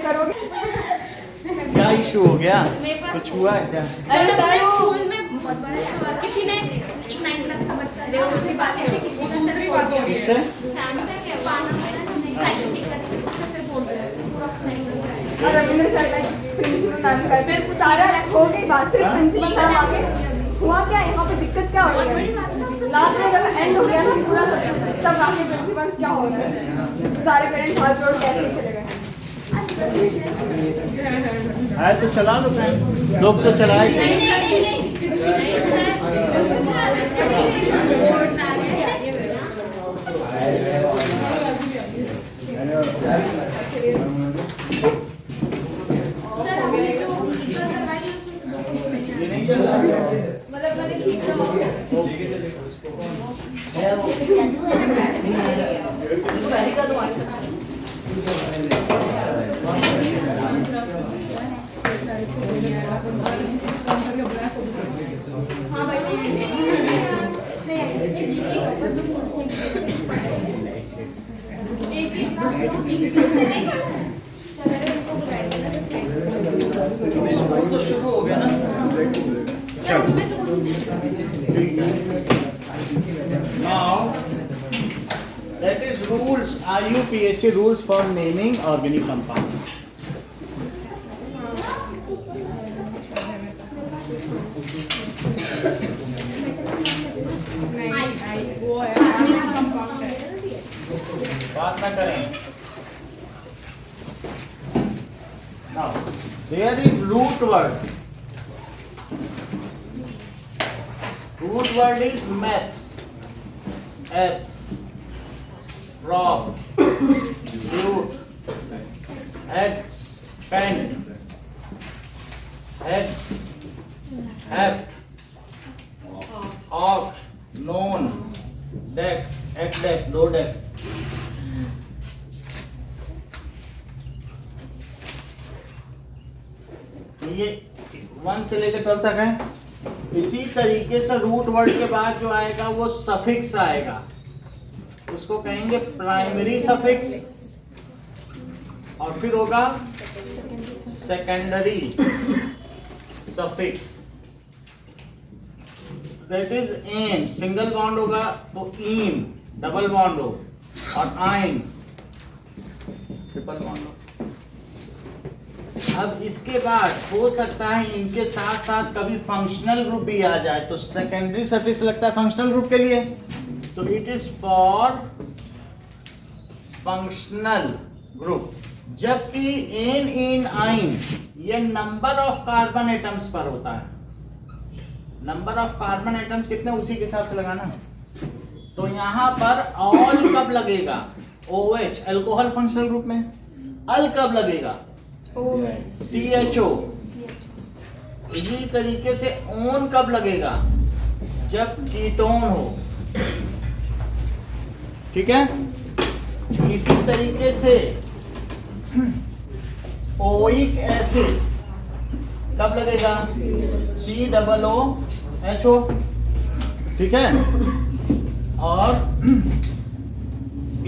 करोगे? क्या इशू हो गया? कुछ हुआ है क्या? अरे सर वो स्कूल में बहुत बड़ा सवाल किसी ने एक 9th क्लास का बच्चा है उसकी बात ऐसे किसी ने दूसरी बात हो गई किससे? सैमसंग है पानी से बोल रहे हैं पूरा और Ravindra sir like principal ma'am का फिर सारा हो गई बात, फिर प्रिंसिपल मैम आके हुआ क्या यहाँ पे दिक्कत क्या हो रही है? लास्ट में जब एंड हो गया ना पूरा सब तब आके प्रिंसिपल क्या हो रहा है, सारे पेरेंट्स हाथ जोड़ के ऐसे ही चले गए। आए तो चला लो फ्रेंड, लोग तो चलाए थे। ये नहीं चल रहा। मतलब मैंने ठीक कहा स्कूल तो शुरू हो गया ना। Now, that is rules, IUPAC rules for naming organic compounds. बात ना करें। Now, there is root word. Root word is meth, eth, rock, root, expand, hex, hept, oct, known, deck, deck, दो deck. ये 1 से लेकर 12 तक है। इसी तरीके से रूट वर्ड के बाद जो आएगा वो सफिक्स आएगा, उसको कहेंगे प्राइमरी सफिक्स, और फिर होगा secondary suffix. That is M, single bond होगा तो ईम, डबल बॉन्ड हो, और आइन ट्रिपल बॉन्ड हो। अब इसके बाद हो सकता है इनके साथ साथ कभी फंक्शनल ग्रुप भी आ जाए, तो सेकेंडरी सफिक्स लगता है फंक्शनल ग्रुप के लिए, तो it is for functional group. जबकि एन इन आइन ये नंबर ऑफ कार्बन एटम्स पर होता है। नंबर ऑफ कार्बन एटम्स कितने उसी के हिसाब से लगाना। तो यहां पर ऑल कब लगेगा? OH अल्कोहल फंक्शनल ग्रुप में। अल कब लगेगा? CHO। इसी तरीके से ओन कब लगेगा? जब कीटोन हो। ठीक है। इसी तरीके से ओइक एसिड कब लगेगा? COOH। ठीक है। और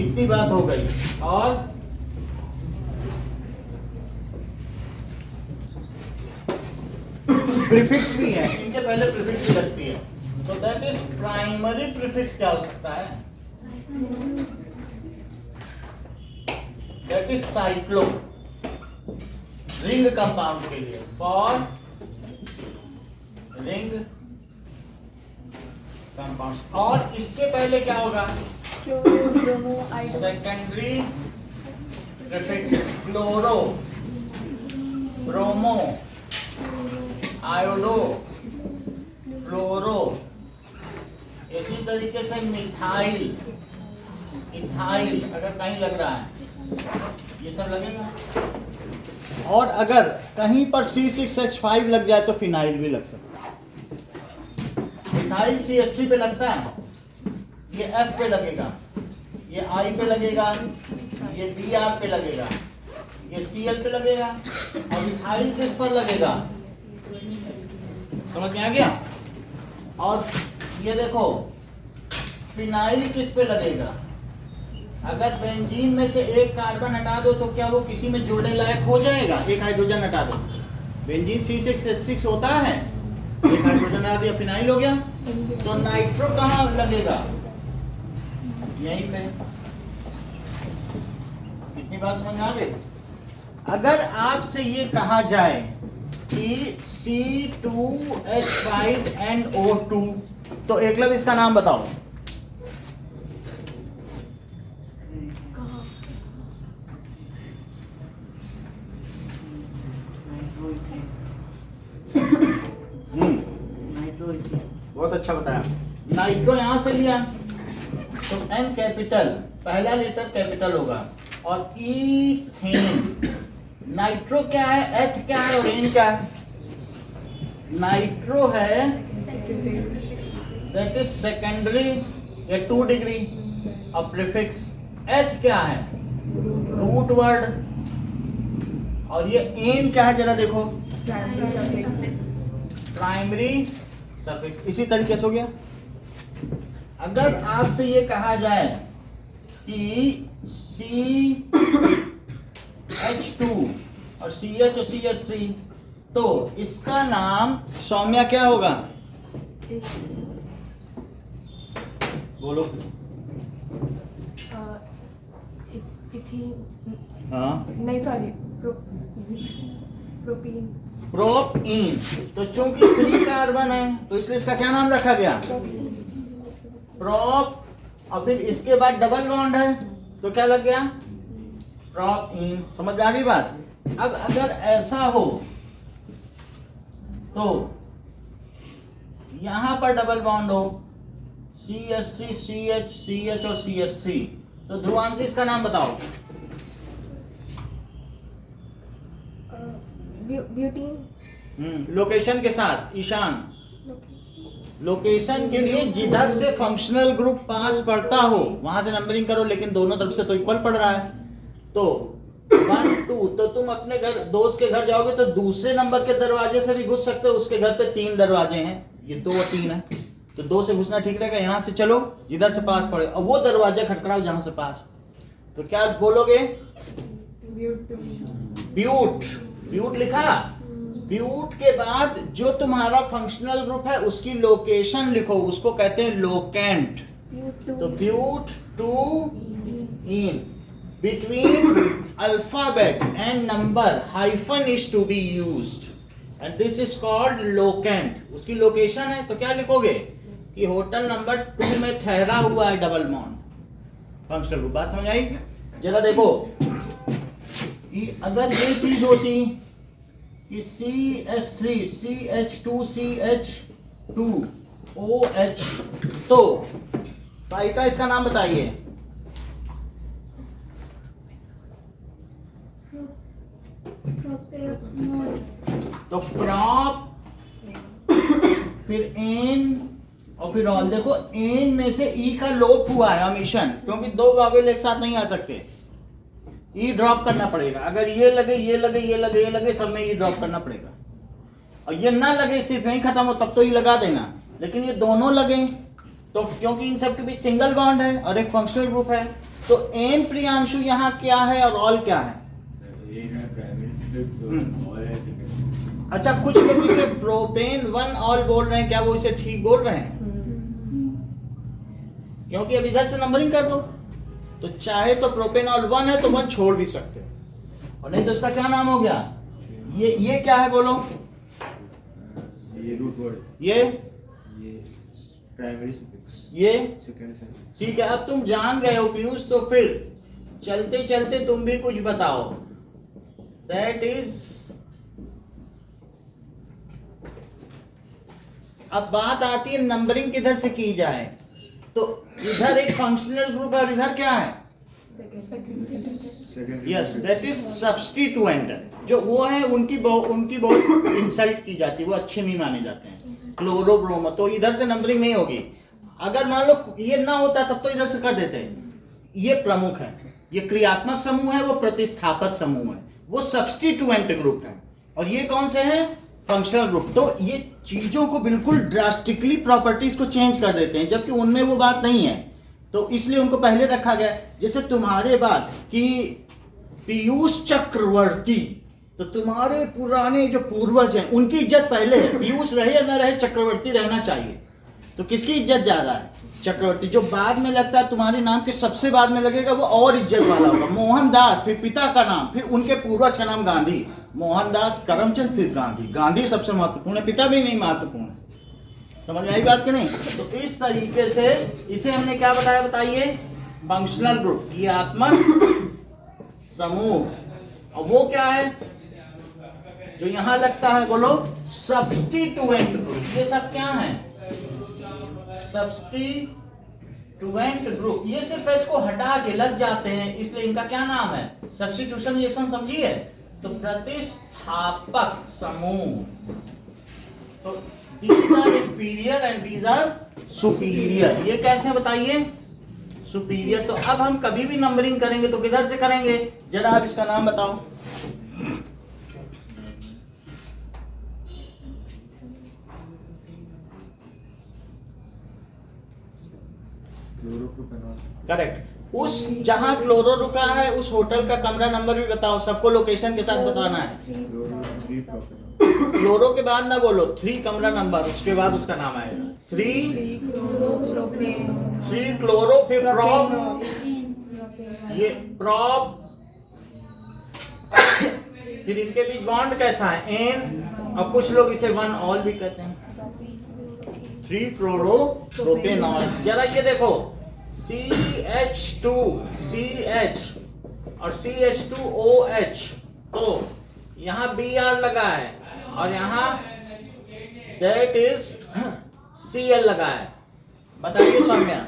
इतनी बात हो गई। और प्रीफिक्स भी है, इनके पहले प्रीफिक्स भी लगती है। तो दैट इज प्राइमरी प्रीफिक्स क्या हो सकता है? That is cyclo, ring compounds के लिए, फॉर रिंग कंपाउंड्स। और इसके पहले क्या होगा? Secondary prefix, chloro, bromo, iodo, fluoro. इसी तरीके से मिथाइल, इथाइल अगर कहीं लग रहा है ये सब लगेगा। और अगर कहीं पर C6H5 लग जाए तो फिनाइल भी लग सकता है। मिथाइल CH3 पे लगता है, ये F पे लगेगा, ये I पे लगेगा, ये BR पे लगेगा, ये Cl पे लगेगा, और मिथाइल किस पर लगेगा? समझ में आ गया? और ये देखो फिनाइल किस पे लगेगा? अगर बेंजीन में से एक कार्बन हटा दो तो क्या वो किसी में जुड़ने लायक हो जाएगा? एक हाइड्रोजन हटा दो, बेंजीन C6H6 होता है, एक हाइड्रोजन हटा दिया, फिनाइल हो गया। तो नाइट्रो कहाँ लगेगा? यहीं पे। कितनी बात समझ आ गई? अगर आपसे ये कहा जाए कि C2H5NO2 तो एकलव्य इसका नाम बताओ। बहुत अच्छा बताया। नाइट्रो यहां से लिया तो N कैपिटल, पहला लेटर कैपिटल होगा, और ईथेन। नाइट्रो क्या है, H क्या है और N क्या है? नाइट्रो है दैट इज सेकेंडरी या 2 डिग्री, और प्रीफिक्स H क्या है? रूट वर्ड, और ये N क्या है जरा देखो, प्राइमरी सफिक्स। इसी तरीके से हो गया। अगर आपसे ये कहा जाए कि CH2 और CH और CH3 तो इसका नाम सौम्या क्या होगा? बोलो। हाँ नहीं सॉरी, प्रोपीन। प्रोपीन। तो चूंकि 3 कार्बन है तो इसलिए इसका क्या नाम रखा गया? प्रोप, और फिर इसके बाद डबल बॉन्ड है तो क्या लग गया? प्रोपीन। समझ आ गई बात? अब अगर ऐसा हो तो यहां पर डबल बॉन्ड हो, CH3 CH CH और CH3, तो ध्रुवांशी इसका नाम बताओ। ब्यूटीन। लोकेशन के साथ ईशान। लोकेशन के लिए जिधर से फंक्शनल ग्रुप पास पड़ता हो वहां से नंबरिंग करो, लेकिन दोनों तरफ से तो इक्वल पड़ रहा है। तो 1 2, तो तुम अपने घर दोस्त के घर जाओगे तो दूसरे नंबर के दरवाजे से भी घुस सकते हो। उसके घर पे 3 दरवाजे हैं, ये 2 और 3 है, तो 2 से घुसना ठीक रहेगा। यहाँ से चलो जिधर से पास पड़े, और वो दरवाजा खटखड़ाओ जहां से पास। तो क्या बोलोगे? ब्यूट। ब्यूट लिखा। ब्यूट के बाद जो तुम्हारा फंक्शनल ग्रुप है उसकी लोकेशन लिखो, उसको कहते हैं लोकेंट। तो ब्यूट टू इन, between alphabet and number hyphen is to be used and this is called locant. उसकी लोकेशन है तो क्या लिखोगे कि होटल नंबर 2 में ठहरा हुआ है डबल बॉन्ड, फंक्शनल ग्रुप। बात समझ आई? जरा देखो कि अगर ये चीज होती कि CH3 CH2 CH2 OH, तो भाई का इसका नाम बताइए। तो प्रॉप, फिर एन, और फिर ऑल। देखो एन में से ई का लोप हुआ है ओमिशन, क्योंकि 2 वावेल एक साथ नहीं आ सकते। ई ड्रॉप करना पड़ेगा। अगर ये लगे ये लगे ये लगे ये लगे, सब में ई ड्रॉप करना पड़ेगा। और ये ना लगे सिर्फ यहीं खत्म हो तब तो ई लगा देना, लेकिन ये दोनों लगे तो क्योंकि इन सब के बीच सिंगल बॉन्ड है और एक फंक्शनल ग्रुप है, तो एन प्रियांशु यहाँ क्या है और ऑल क्या है? अच्छा, कुछ लोग इसे प्रोपेन 1 ऑल बोल रहे हैं, क्या वो इसे ठीक बोल रहे हैं? क्योंकि अब इधर से नंबरिंग कर दो, तो चाहे तो प्रोपेनॉल 1 है तो 1 छोड़ भी सकते हो, और नहीं तो इसका क्या नाम हो गया? ये क्या है बोलो? ये रूट वर्ड, ये प्राइमरी सफिक्स, ये सेकेंडरी सफिक्स। ठीक है। अब तुम जान गए हो पीयूष, तो फिर चलते चलते तुम भी कुछ बताओ। दैट इज, अब बात आती है नंबरिंग किधर से की जाए। तो इधर एक फंक्शनल ग्रुप है और इधर क्या है? Yes, that is substituent. जो वो है उनकी बहुत इंसल्ट की जाती है, वो अच्छे नहीं माने जाते हैं। क्लोरो ब्रोमो, तो इधर से नंबरिंग नहीं होगी। अगर मान लो ये ना होता तब तो इधर से कर देते हैं। ये प्रमुख है, ये क्रियात्मक समूह है, वो प्रतिस्थापक समूह है, वो सब्स्टिट्यूएंट ग्रुप है। और ये कौन से हैं? Functional group. तो ये चीजों को बिल्कुल ड्रास्टिकली प्रॉपर्टीज को चेंज कर देते हैं, जबकि उनमें वो बात नहीं है। तो इसलिए उनको पहले रखा गया। जैसे तुम्हारे बाद कि पीयूष चक्रवर्ती, तो तुम्हारे पुराने जो पूर्वज हैं उनकी इज्जत पहले है। पीयूष रहे या न रहे, चक्रवर्ती रहना चाहिए। तो किसकी इज्जत ज्यादा है? चक्रवर्ती। जो बाद में लगता है तुम्हारे नाम के सबसे बाद में लगेगा वो और इज्जत वाला होगा। मोहनदास, फिर पिता का नाम, फिर उनके पूर्वज का नाम गांधी। मोहनदास, करमचंद, फिर गांधी। गांधी सबसे महत्वपूर्ण है, पिता भी नहीं महत्वपूर्ण है। समझ में आई बात कि नहीं? तो इस तरीके से इसे हमने क्या बताया, बताइए? फंक्शनल ग्रुप, क्रियात्मक समूह। और वो क्या है जो यहां लगता है? बोलो, सब्स्टिट्यूएंट ग्रुप। ये सब क्या है? Substituent group. ये सिर्फ एच को हटा के लग जाते हैं, इसलिए इनका क्या नाम है? Substitution reaction. समझिए? तो प्रतिस्थापक समूह। तो these are inferior and these are superior। ये कैसे बताइए? सुपीरियर। तो अब हम कभी भी नंबरिंग करेंगे तो किधर से करेंगे? जरा आप इसका नाम बताओ। क्लोरोप्रोपेनॉल। करेक्ट। उस जहां क्लोरो रुका है उस होटल का कमरा नंबर भी बताओ। सबको लोकेशन के साथ बताना है। क्लोरो के बाद ना बोलो, 3 कमरा नंबर, उसके बाद उसका नाम आएगा। 3 क्लोरो, फिर प्रॉप, ये प्रॉप, फिर इनके बीच बॉन्ड कैसा है? एन, और कुछ लोग इसे 1 ऑल भी कहते हैं। 3 क्लोरो प्रोपेनॉल। जरा ये देखो, CH2 CH और CH2OH, तो यहां Br लगा है और यहां that is Cl लगा है। बताइए सौम्या,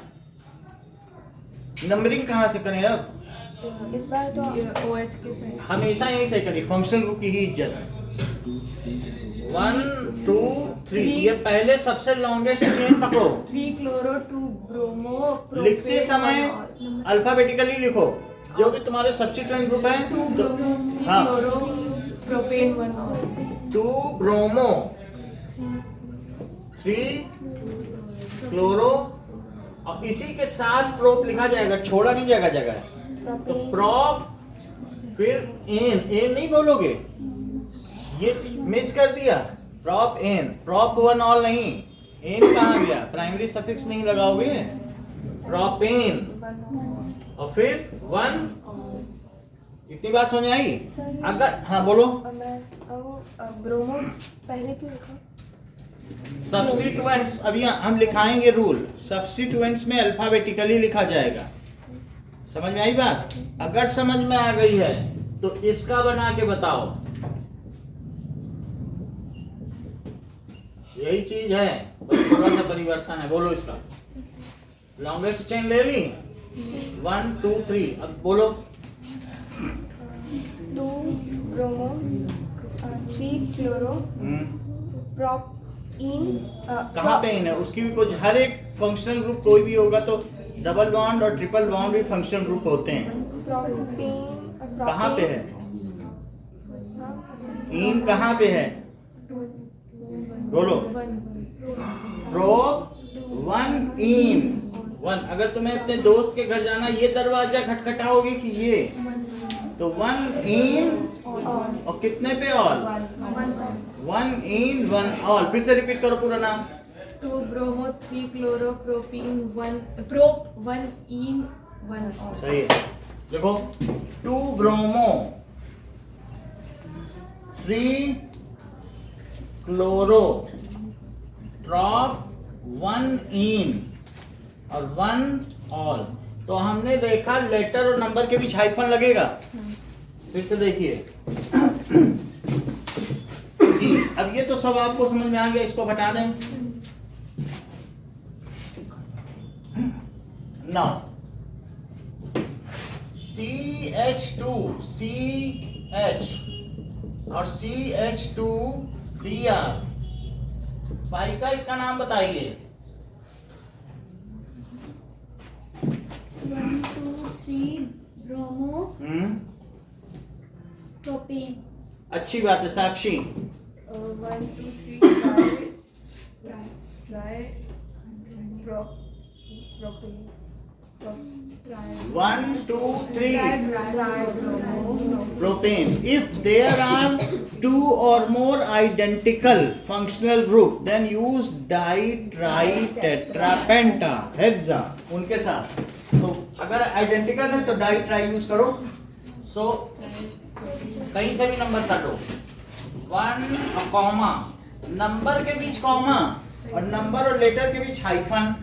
नंबरिंग कहां से करें? अब इस बार तो OH के सही। हमेशा यही से करिए, फंक्शनल ग्रुप की ही इज्जत है। 1 2 3, ये पहले सबसे लॉन्गेस्ट चेन पकड़ो। 3 क्लोरो 2 ब्रोमो। लिखते समय अल्फाबेटिकली लिखो, जो भी तुम्हारे सब्स्टिट्यूएंट ग्रुप है। 2 ब्रोमो 3 हाँ। क्लोरो प्रोपेन 1 और 2 ब्रोमो 3 क्लोरो, और इसी के साथ प्रोप लिखा जाएगा, छोड़ा नहीं जाएगा जगह। तो प्रोप, फिर एन नहीं बोलोगे, ये मिस कर दिया। प्रॉप एन, प्रॉप 1 ऑल नहीं, एन कहाँ गया? प्राइमरी सफिक्स नहीं लगाओगे। प्रोपेन, और फिर 1। इतनी बात समझ आई? अगर हाँ बोलो। मैं ब्रोमो पहले क्यों लिखा? सब्स्टिट्यूएंट्स, अभी हम लिखाएंगे रूल। सब्स्टिट्यूएंट्स में अल्फाबेटिकली लिखा जाएगा। समझ में आई बात? अगर समझ में आ गई है तो इसका बना के बताओ। यही चीज है, बस थोड़ा सा परिवर्तन है। बोलो इसका। लॉन्गेस्ट चेन ले ली, 1 2 3। अब बोलो। 2 ब्रोमो 3 क्लोरो प्रोप इन। कहाँ पे इन है? उसकी भी कुछ, हर एक फंक्शनल ग्रुप कोई भी होगा तो डबल बॉन्ड और ट्रिपल बॉन्ड भी फंक्शनल ग्रुप होते हैं। प्रोपेन कहाँ पे है? इन कहाँ पे है? बोलो। Prop 1 en 1। अगर तुम्हें अपने दोस्त के घर जाना, ये दरवाजा खटखटाओगे कि ये, तो 1 इन और कितने पे ऑल? 1 en 1 all. फिर से रिपीट करो पूरा नाम। 2 bromo 3 chloro propene 1 prop 1 en 1 all. सही है। देखो, 2 ब्रोमो 3 क्लोरो प्रोप 1 इन और 1 ऑल। तो हमने देखा लेटर और नंबर के बीच हाइफन लगेगा। फिर से देखिए। अब ये तो सब आपको समझ में आ गया, इसको हटा दें। नाउ CH2 CH और CH2Br, भाई का इसका नाम बताइए। 1 2 3 ब्रोमो प्रोपेन। अच्छी बात है साक्षी। 1 2 3 try propane 1 2 3 propane. If there are two or more identical functional group, then use di tri tetra penta hexa उनके साथ. तो अगर आइडेंटिकल है तो डाई ट्राई यूज करो. सो कहीं से भी नंबर काटो. 1 कॉमा, नंबर के बीच कॉमा और नंबर और लेटर के बीच हाइफन.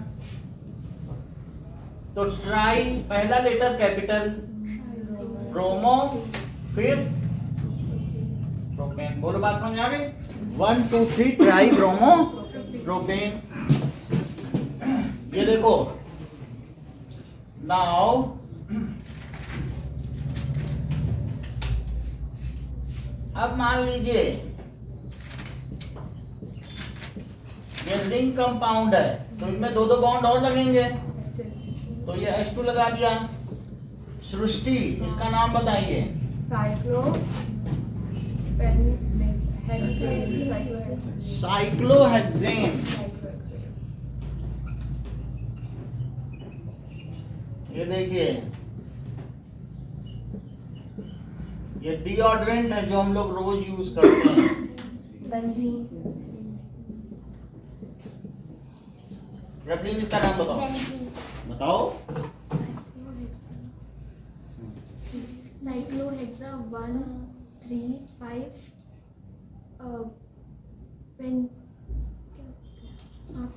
तो ट्राई पहला लेटर कैपिटल, ब्रोमो, फिर प्रोपेन. बोलो बात समझ आ गई? 1 2 3 ट्राई ब्रोमो प्रोपेन. ये देखो नाउ अब मान लीजिए ये रिंग कंपाउंड है तो इनमें दो दो बॉन्ड और लगेंगे. तो ये H2 लगा दिया. सृष्टि, इसका नाम बताइए. साइक्लोहेक्सेन. ये देखिए ये डिओड्रेंट है जो हम लोग रोज यूज करते हैं. बेंजीन. रफलीन, इसका नाम बताओ. बताओ. साइक्लोहेक्सा 1 3 5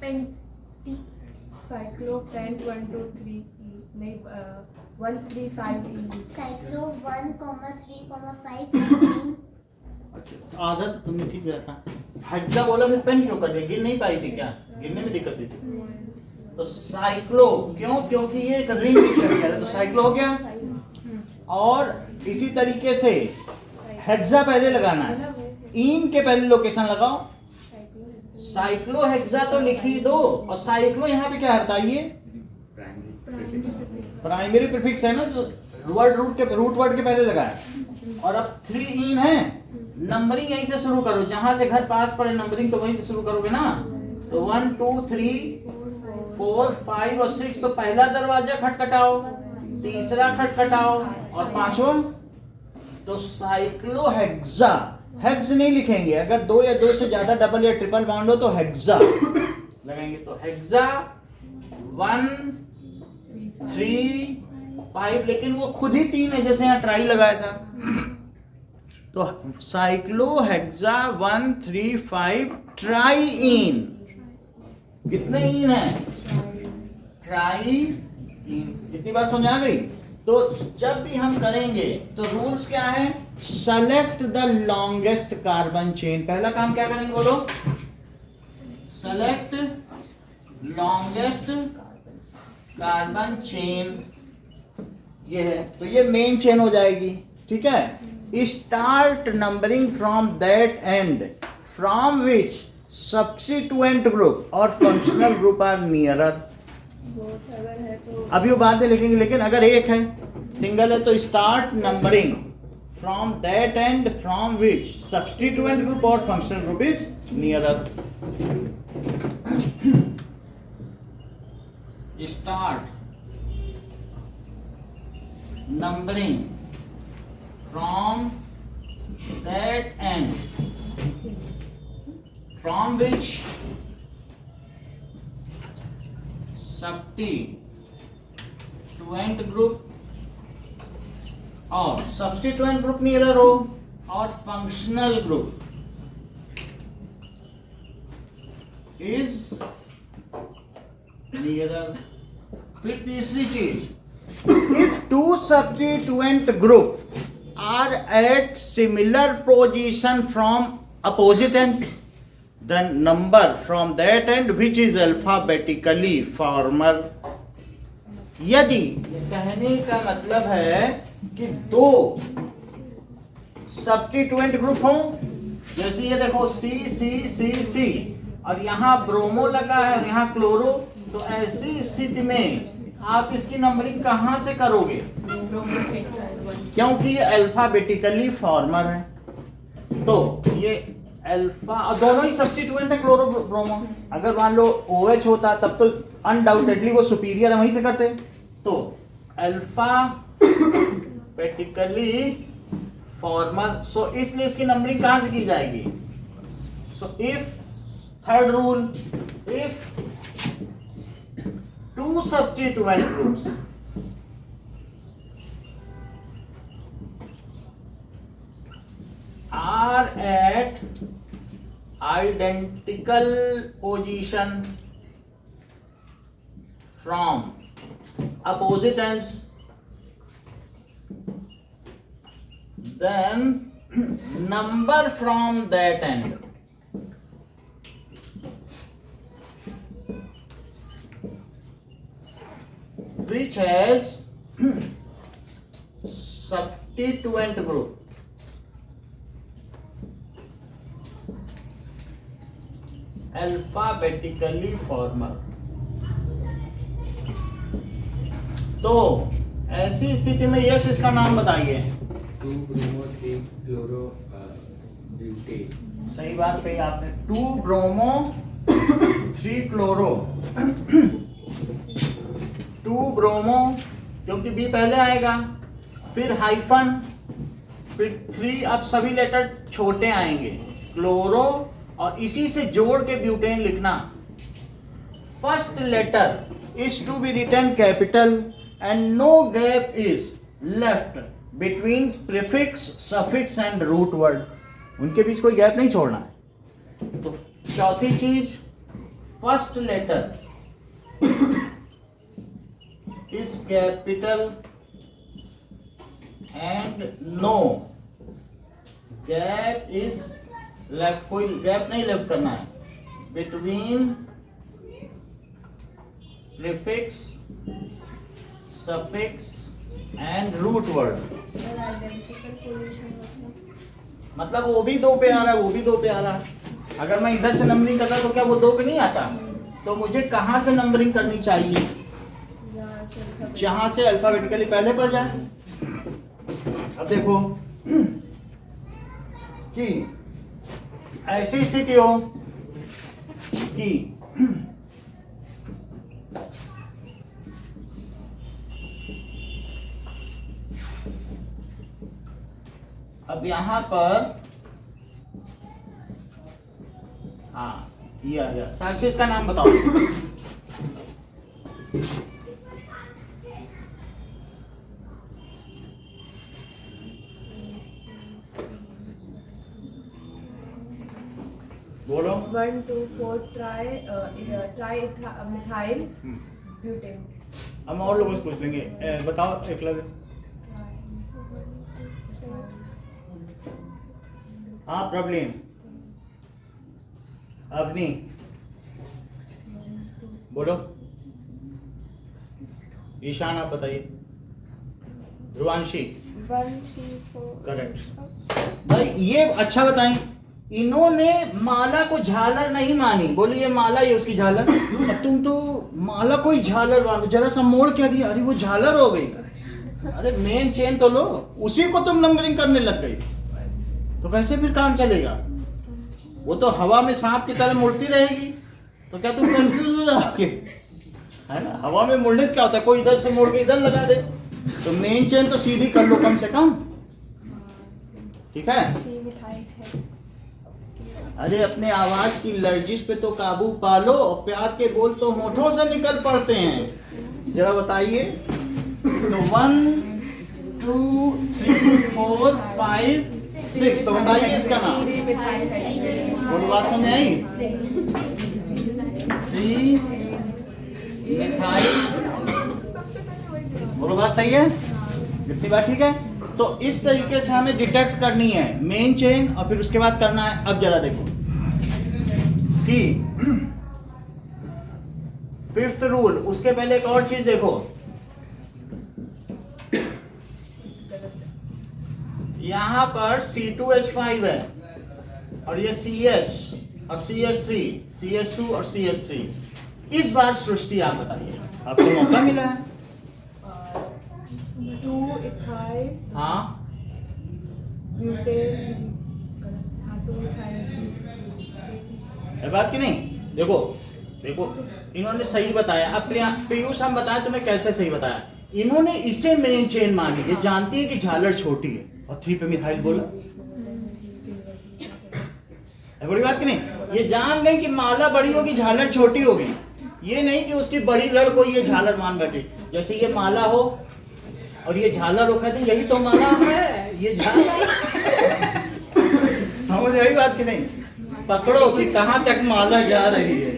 पेंटी. साइक्लोपेंट 1 2 3 नहीं 1 3 5 साइक्लो 1, 3, 5 आदत तुमने ठीक रखा. हेक्सा बोला फिर पेन क्यों कर दिया? गिन नहीं पाई थी क्या? गिनने में दिक्कत थी. तो साइक्लो क्यों? क्योंकि ये एक रिंग स्ट्रक्चर है तो साइक्लो हो गया. और इसी तरीके से हेक्सा पहले लगाना है. इन के पहले लोकेशन लगाओ. साइक्लोहेक्सा तो लिख ही दो. और साइक्लो यहाँ पे क्या है बताइए? प्राइमरी प्रीफिक्स है ना, जो रूट वर्ड के पहले लगाए. और अब 3 इन है. नंबरिंग यहीं से शुरू करो. जहां से घर पास पड़े नंबरिंग तो वहीं से शुरू करोगे ना. तो 1 2 3 4 5 और 6. तो पहला दरवाजा खटखटाओ, तीसरा खटखटाओ और पांचवा. तो साइक्लोहेक्सा. हेक्स नहीं लिखेंगे. अगर 2 या 2 से ज्यादा डबल या ट्रिपल बॉन्ड हो तो हेक्सा लगाएंगे. तो हेक्सा 1 3 5. लेकिन वो खुद ही 3 है जैसे यहाँ ट्राई लगाया था. तो साइक्लोहेक्सा 1 3 5 ट्राई इन. कितने इन है? Try in. इतनी बात समझ आ गई? तो जब भी हम करेंगे तो रूल्स क्या है? Select the longest carbon chain. पहला काम क्या करेंगे बोलो? Select longest carbon chain. ये है तो ये मेन चेन हो जाएगी. ठीक है. Start numbering from that end from which substituent group और फंक्शनल ग्रुप आर नियरर. अगर है तो अभी वो बाद में लिखेंगे. लेकिन अगर एक है सिंगल है तो start numbering from that end from which substituent group और functional group is nearer. Start numbering from that end from which substituent group और सब्स्टिट्यूएंट ग्रुप नियरर हो और फंक्शनल ग्रुप इज नियरर. फिर तीसरी चीज, if 2 substituent group are at similar position from opposite ends, then number from that end which is alphabetically former. यदि कहने का मतलब है कि 2 सब्स्टिट्यूएंट ग्रुप हो, जैसे ये देखो C C C C और यहाँ ब्रोमो लगा है और यहाँ क्लोरो. तो ऐसी स्थिति में आप इसकी नंबरिंग कहां से करोगे? क्योंकि ये अल्फाबेटिकली फॉर्मर है. तो ये अल्फा और दोनों ही सब्स्टिट्यूएंट है क्लोरो ब्रोमो. अगर मान लो OH होता तब तो अनडाउटेडली वो सुपीरियर है, वहीं से करते. तो अल्फाबेटिकली फॉर्मल, सो इसलिए इसकी नंबरिंग कहां से की जाएगी? So if, third rule, if two substituent groups are at identical position from opposite ends, then number from that end which has substituent group alphabetically formal. तो ऐसी स्थिति में यश इसका नाम बताइए। 2 ब्रोमो 3 क्लोरो ब्यूटेन। सही बात कही आपने, 2 ब्रोमो 3 क्लोरो। 2 ब्रोमो क्योंकि बी पहले आएगा, फिर हाइफन, फिर 3, अब सभी लेटर छोटे आएंगे, क्लोरो, और इसी से जोड़ के ब्यूटेन लिखना। First letter is to be written capital and no gap is left between prefix, suffix and root word. उनके बीच कोई गैप नहीं छोड़ना है। तो चौथी चीज, first letter is capital and no gap is left, कोई गैप नहीं लेफ्ट करना है between prefix, suffix and root word. Identical position मतलब वो भी 2 पे आ रहा है, वो भी 2 पे आ रहा है। अगर मैं इधर से नंबरिंग करता तो क्या वो 2 पे नहीं आता? तो मुझे कहां से नंबरिंग करनी चाहिए? जहां से अल्फाबेटिकली पहले पड़ जाए। अब देखो कि ऐसी स्थिति हो कि अब यहां पर, हाँ ये आ गया। साक्षी इसका नाम बताओ। बोलो। 1 2 4 ट्राई मिथाइल ब्यूटेन। हम और लोगों से पूछ लेंगे। बताओ एकलव्य। हाँ प्रॉब्लम। अवनी बोलो। ईशान आप बताइए। ध्रुवांशी 1 3 4 करेक्ट। भाई ये अच्छा बताएं, इन्होंने माला को झालर नहीं मानी। बोलिए माला ये उसकी झालर। अब तुम तो माला को ही झालर मानो, जरा सा मोड़ क्या दिया, अरे वो झालर हो गई। अरे मेन चेन तो लो, उसी को तुम नंबरिंग करने लग गई, तो कैसे फिर काम चलेगा? वो तो हवा में सांप की तरह मुड़ती रहेगी, तो क्या तुम कंफ्यूज हो जाओगे? है ना, हवा में मुड़ने से क्या होता है, कोई इधर से मोड़ के इधर लगा दे, तो मेन चेन तो सीधी कर लो कम से कम। ठीक है। 3 मिथाइल है। अरे अपने आवाज की लर्जिश पे तो काबू पा लो, और प्यार के बोल तो होठों से निकल पड़ते हैं। जरा बताइए। तो 1 2 3 4 5 6, तो बताइए इसका नाम। बोलो, बात समझ आई? 3 मिथाइल। बोलो, बात सही है? कितनी बात ठीक है? तो इस तरीके से हमें डिटेक्ट करनी है मेन चेन, और फिर उसके बाद करना है। अब जरा देखो कि 5th रूल, उसके पहले एक और चीज देखो। यहां पर C2H5 है, और ये CH और CH3, CH2 और CH3। इस बार सृष्टि आप बताइए, आपको मौका मिला है। 2 इथाइल हाँ ब्यूटेन। है बात की नहीं? देखो देखो, इन्होंने सही बताया। अब पीयूष हम बताएं तुम्हें कैसे सही बताया। इन्होंने इसे मेन चेन मानी, ये जानती है कि झालर छोटी है और 3 पे मिथाइल बोला। है बड़ी बात कि नहीं? ये जान गई कि माला बड़ी होगी झालर छोटी होगी, ये नहीं कि उसकी बड़ी लड़ को ये झालर मान बैठे। जैसे ये माला हो और ये झालर हो, कहते यही तो माला है, ये झालर। समझ आई बात कि नहीं? पकड़ो कि कहां तक माला जा रही है।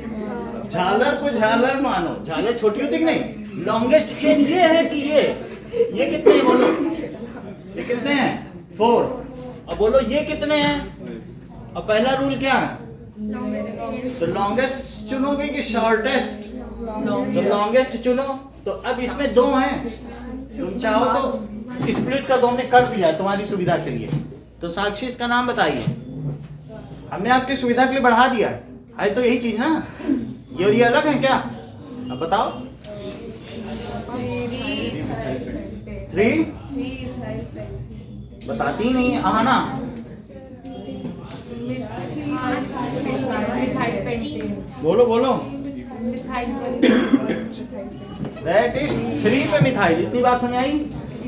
झालर को झालर मानो, झालर छोटी होती कि नहीं? लॉन्गेस्ट चेन ये है कि ये कितने हैं बोलो? ये कितने हैं? 4। अब बोलो ये कितने हैं? अब पहला रूल क्या है? तो लॉन्गेस्ट चुनोगे कि शॉर्टेस्ट? तो लॉन्गेस्ट चुनो। तो अब इसमें 2 हैं, तुम चाहो तो स्प्लिट कर दो, हमने कर दिया है तुम्हारी सुविधा के लिए। तो साक्षी इसका नाम बताइए, हमने आपकी सुविधा के लिए बढ़ा दिया है तो यही चीज ना, ये अलग है क्या? अब बताओ। 3 बताती ही नहीं है, आना बोलो बोलो। दैट इज 3 पे मिथाइल। इतनी बात समझ आई?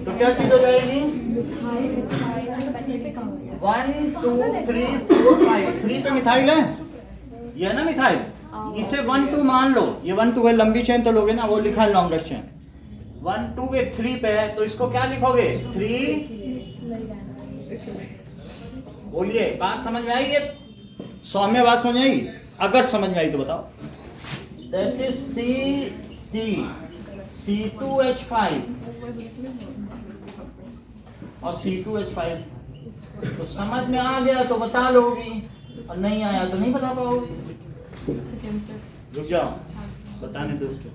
तो क्या चीज हो जाएगी? 1 2 3 4 5। 3 पे मिथाइल है, ये ना मिथाइल। इसे 1 2 मान लो, ये 1 2 है, लंबी चेन तो लोगे ना, वो लिखा है लॉन्गेस्ट चेन। 1 2 के 3 पे है, तो इसको क्या लिखोगे? 3। बोलिए, बात समझ में आई? ये सौम्य बात समझ आई? अगर समझ में आई तो बताओ। दैट इज C2H5 और C2H5। तो समझ में आ गया तो बता लोगी, और नहीं आया तो नहीं बता पाओगी। रुक जाओ, बताने दो उसको।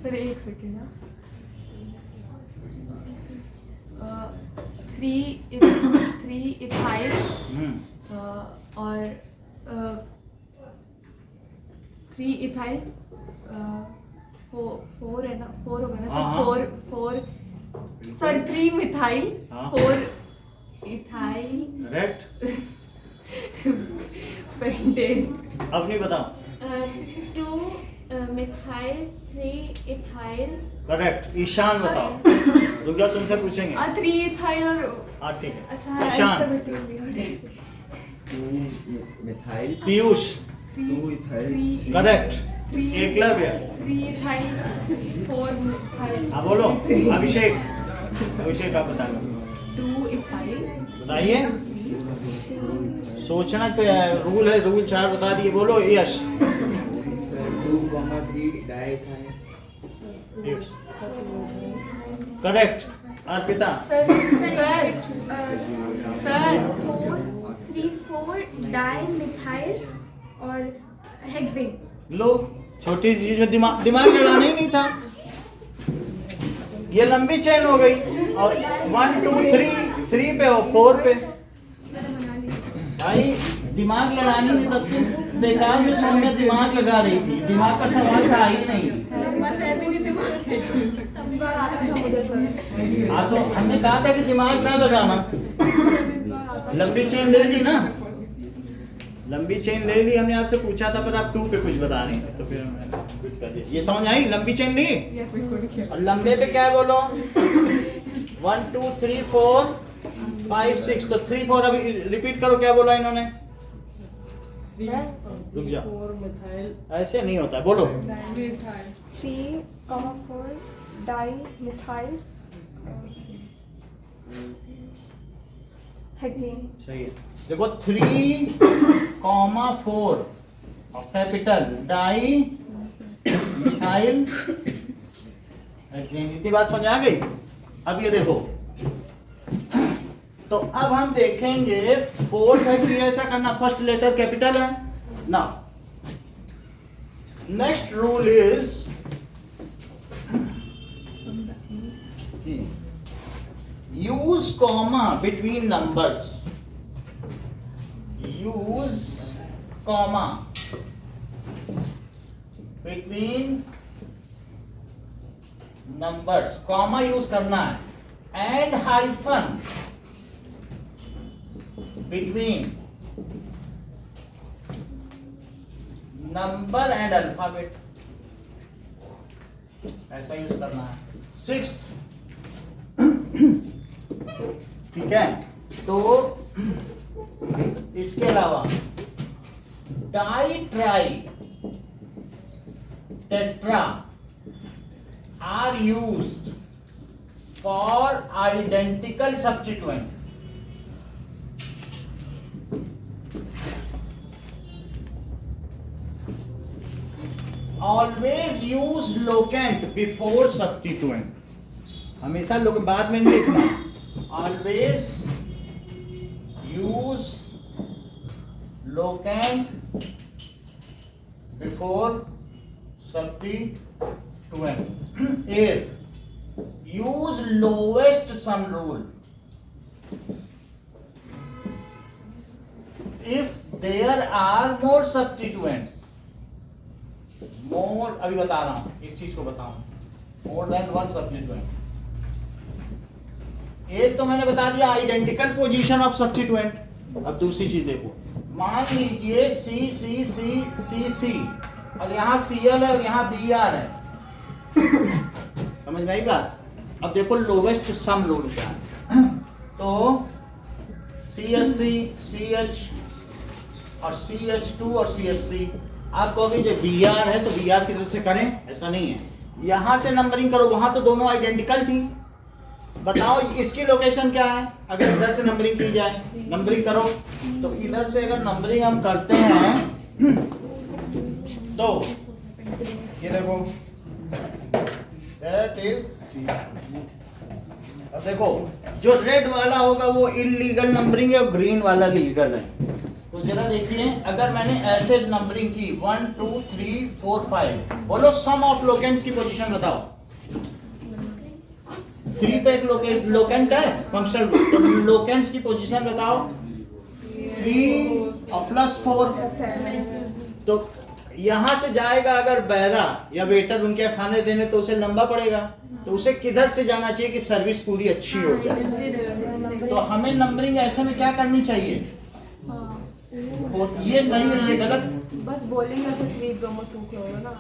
सर एक सेकेंड। 3 इथाइल और 3 इथाइल 4 है ना, 4 होगा ना sir? 4 sorry 3 methyl 4 ethyl correct. Pentane. अब नहीं बताओ। 2 मिथाइल 3 इथाइल। करेक्ट। ईशान बताओ। रुक जाओ, तुमसे पूछेंगे। 3 इथाइल और हाँ ठीक है। अच्छा Ishan. 2 methyl Piyush 2 ethyl correct. Eklavya 3 ethyl 4 methyl. हाँ बोलो। अभिषेक आप बताइए। 2 इथाइल बताइए। सोचना पे रूल है, रूल 4 बता दिए। बोलो यश। 2,3 diethyl. Correct. Arpita. Sir 4 di methyl और हेक्सेन। लो, छोटी सी चीज में दिमाग लड़ाना ही नहीं था। ये लंबी चेन हो गई और 1 2 3 पे हो 4 पे। भाई दिमाग लड़ानी नहीं सकती, बेकार में सौम्य दिमाग लगा रही थी, दिमाग का सवाल था ही नहीं। हाँ तो हमने कहा था कि दिमाग ना लगाना। लंबी चेन ले ली ना, लंबी चेन ले ली हमने, आपसे पूछा था पर आप 2 पे कुछ बता रही थे तो फिर मैंने कुछ कर दिया। ये समझ आई? लंबी चेन ली और लंबे पे क्या बोलो? 1 2 3 4 5 6। तो 3 4 अभी रिपीट करो, क्या बोला इन्होंने? रुक जा, ऐसे नहीं होता, बोलो। 3,4 डाई मिथाइल हेक्सेन। सही है। देखो 3, 4 और कैपिटल डाई मिथाइल हेक्सेन। इतनी बात समझ आ गई? अब ये देखो, तो अब हम देखेंगे 4th है कि ऐसा करना, फर्स्ट लेटर कैपिटल है ना। Next rule is use comma between numbers. Use comma between numbers. comma use करना है, and hyphen between number and alphabet, ऐसा यूज करना है। 6th, ठीक है। तो इसके अलावा di, tri, tetra are used for identical substituent. Always use locant before substituent, हमेशा लोग बाद में नहीं लिखना। Always use locant before substituent. 8, use lowest sum rule if there are more substituents, more, अभी बता रहा हूं, इस चीज को बताऊं, more than one substituent। एक तो मैंने बता दिया आइडेंटिकल पोजीशन ऑफ सब्स्टिट्यूएंट। अब दूसरी चीज देखो, मान लीजिए सी सी सी सी सी और यहाँ Cl है और यहाँ Br है। समझ में आई बात? अब देखो लोवेस्ट सम रूल क्या है। तो CH3, CH और CH2 और CH3, आप कहोगे जो Br है तो Br की तरफ से करें, ऐसा नहीं है। यहां से नंबरिंग करो, वहां तो दोनों आइडेंटिकल थी। बताओ इसकी लोकेशन क्या है? अगर इधर से नंबरिंग की जाए, नंबरिंग करो, तो इधर से अगर नंबरिंग हम करते हैं तो ये देखो दैट इज, अब देखो जो रेड वाला होगा वो इलीगल नंबरिंग है और ग्रीन वाला लीगल है। तो जरा देखिए, अगर मैंने ऐसे नंबरिंग की 1 2 3 4 5, बोलो सम ऑफ लोकेंट्स की पोजीशन बताओ। 3 पे एक लोकेंट है फंक्शनल, तो लोकेंट्स की पोजीशन बताओ। 3 और +4, तो यहां से जाएगा अगर बैरा या वेटर उनके खाने देने तो उसे लंबा पड़ेगा, तो उसे किधर से जाना चाहिए कि सर्विस पूरी अच्छी हो जाए। तो हमें नंबरिंग ऐसे में क्या करनी चाहिए? ये सही है, ये गलत? बस बोलेंगे तो 3 ब्रोमो 2 होगा ना।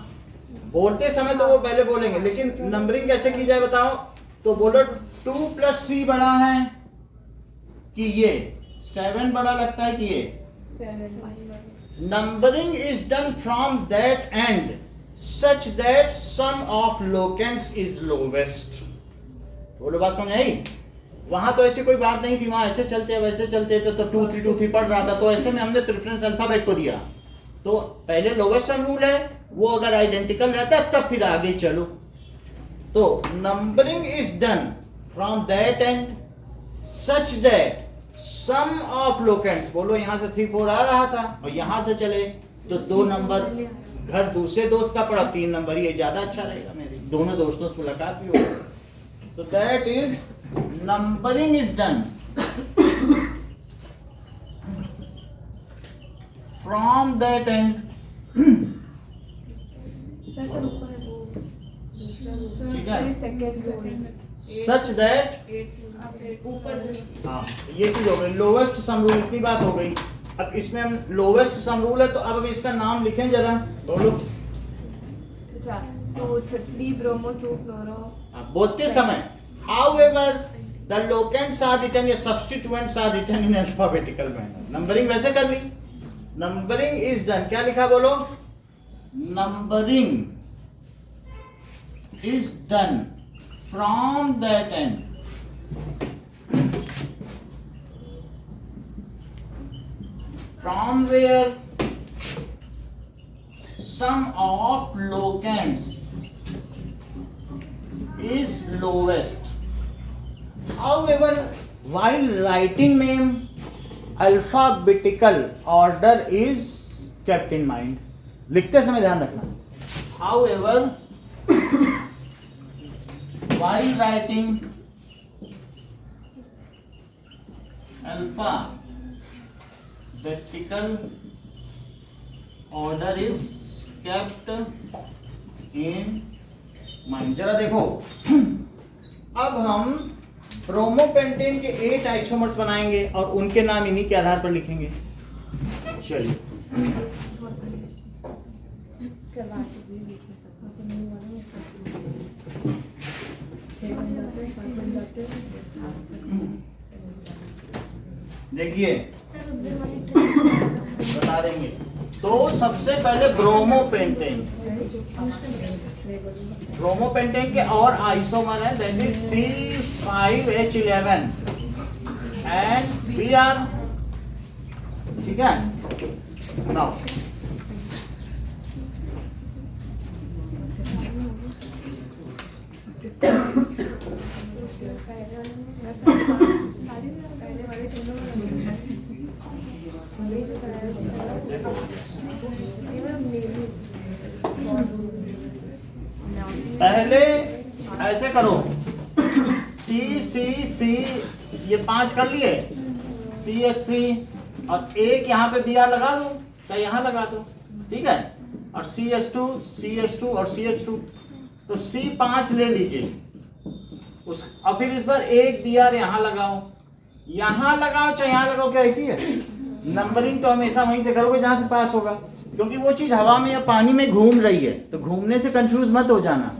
बोलते समय तो वो पहले बोलेंगे, लेकिन नंबरिंग कैसे की जाए बताओ? तो बोलो 2 + 3 बड़ा है कि ये 7 बड़ा लगता है कि ये 7। Numbering is done from that end such that sum of locants is lowest। बोलो बात समझ आई? वहां तो ऐसी कोई बात नहीं थी, वहां ऐसे चलते वैसे चलते तो 2 3 2 3 पढ़ रहा था, तो ऐसे में हमने प्रेफरेंस अल्फाबेट को दिया। तो पहले लोवेस्ट सम रूल है, वो अगर आइडेंटिकल रहता है तब फिर आगे चलो। तो numbering is done from that end such that sum of locants, बोलो यहां से 3 4 आ रहा था और यहां से चले तो 2 नंबर घर दूसरे दोस्त का पड़ा, 3 नंबर, ये ज्यादा अच्छा रहेगा, मेरे दोनों दोस्तों से मुलाकात भी होगी। तो that is numbering is done from that and. Sir ऊपर है वो, ठीक है, सेकंड सच दैट, ऊपर हाँ ये चीज हो गई लोवेस्ट सम रूल, इतनी बात हो गई। अब इसमें हम लोवेस्ट सम रूल है, तो अब हम इसका नाम लिखें जरा, बोलो। अच्छा 2 3 ब्रोमो 2 फ्लोरो। बोलते समय however the locants are written या substituents are written in alphabetical manner। Numbering वैसे कर ली, नंबरिंग इज डन, क्या लिखा बोलो? Numbering is done from that and from where sum of locants is lowest। However, while writing name, alphabetical order is kept in mind। लिखते समय ध्यान रखना। However, while writing alphabetical order is kept in mind। जरा देखो, अब हम bromopentane के 8 isomers बनाएंगे और उनके नाम इन्हीं के आधार पर लिखेंगे। चलिए देखिए बता देंगे। तो सबसे पहले ब्रोमोपेंटेन के और आइसोमर है, that is C5H11 and Br। ठीक है, नाउ पहले ऐसे करो, C ये 5 कर लिए, CH3 और एक यहाँ पे Br लगा दो, क्या यहाँ लगा दो, ठीक है, और CH2 और CH2, तो C5 ले लीजिए उस, और फिर इस बार एक Br यहाँ लगाओ चाहे यहाँ लगाओ, क्या एक ही है। नंबरिंग तो हमेशा वहीं से करोगे जहाँ से पास होगा, क्योंकि वो चीज हवा में या पानी में घूम रही है, तो घूमने से कंफ्यूज मत हो जाना।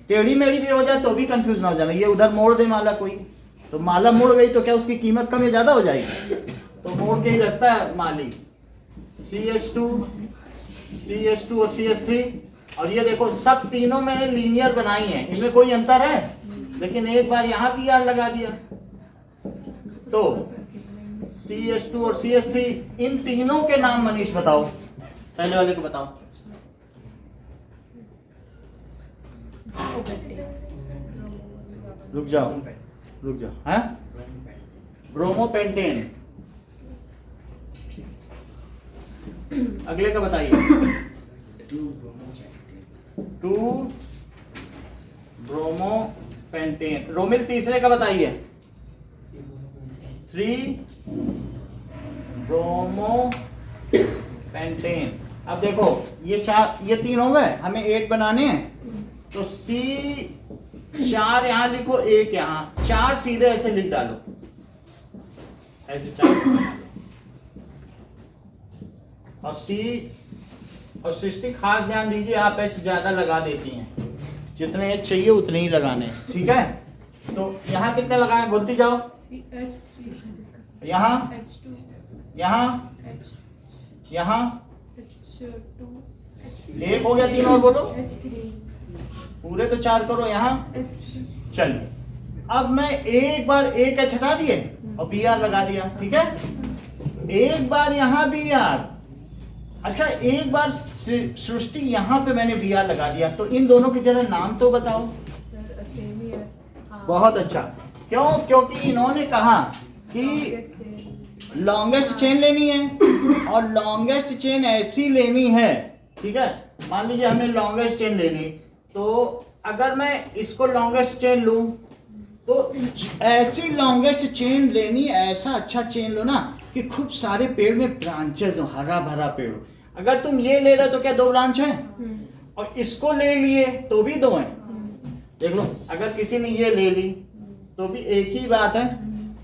टेढ़ी मेढ़ी भी हो जाए तो भी कंफ्यूज ना हो जाना। ये उधर मोड़ दे माला कोई, तो माला मुड़ गई तो क्या उसकी कीमत कम या ज्यादा हो जाएगी, तो मोड़ के ही रखता है माली। CH2 और CH3, और ये देखो सब तीनों में लीनियर बनाई है, इनमें कोई अंतर है, लेकिन एक बार यहाँ भी यार लगा दिया, तो CH2 और CH3, इन तीनों के नाम मनीष बताओ, पहले वाले को बताओ। रुक जाओ हैं, ब्रोमोपेंटेन। अगले का बताइए। 2 ब्रोमोपेंटेन। रोमिल तीसरे का बताइए। 3 ब्रोमोपेंटेन। अब देखो ये 3 हो गए, हमें 8 बनाने हैं, तो C4 यहां लिखो, 1 यहां, 4 सीधे ऐसे लिख डालो, ऐसे 4, और C और सृष्टि खास ध्यान दीजिए, आप ऐसे ज्यादा लगा देती हैं, जितने H चाहिए उतने ही लगाने, ठीक है। तो यहाँ कितने लगाए, बोलती जाओ। यहाँ, यहाँ, यहाँ 1 हो गया, 3 और बोलो, पूरे तो 4 करो यहाँ। चलिए, अब मैं एक बार एक H हटा दिए और Br लगा दिया, ठीक है। एक बार यहाँ Br, अच्छा एक बार सृष्टि यहाँ पे मैंने Br लगा दिया, तो इन दोनों के जरा नाम तो बताओ। बहुत अच्छा, क्यों? क्योंकि इन्होंने कहा कि लॉन्गेस्ट चेन लेनी है, और लॉन्गेस्ट चेन ऐसी लेनी है, ठीक है। मान लीजिए हमने लॉन्गेस्ट चेन ले ली, तो अगर मैं इसको लॉन्गेस्ट चेन लूं, तो ऐसी लॉन्गेस्ट चेन लेनी, ऐसा अच्छा चेन लो ना कि खूब सारे पेड़ में ब्रांचेस हो, हरा भरा पेड़ हो। अगर तुम ये ले रहे हो तो क्या 2 ब्रांच हैं, और इसको ले लिए तो भी 2 हैं, देख लो। अगर किसी ने ये ले ली तो भी एक ही बात है।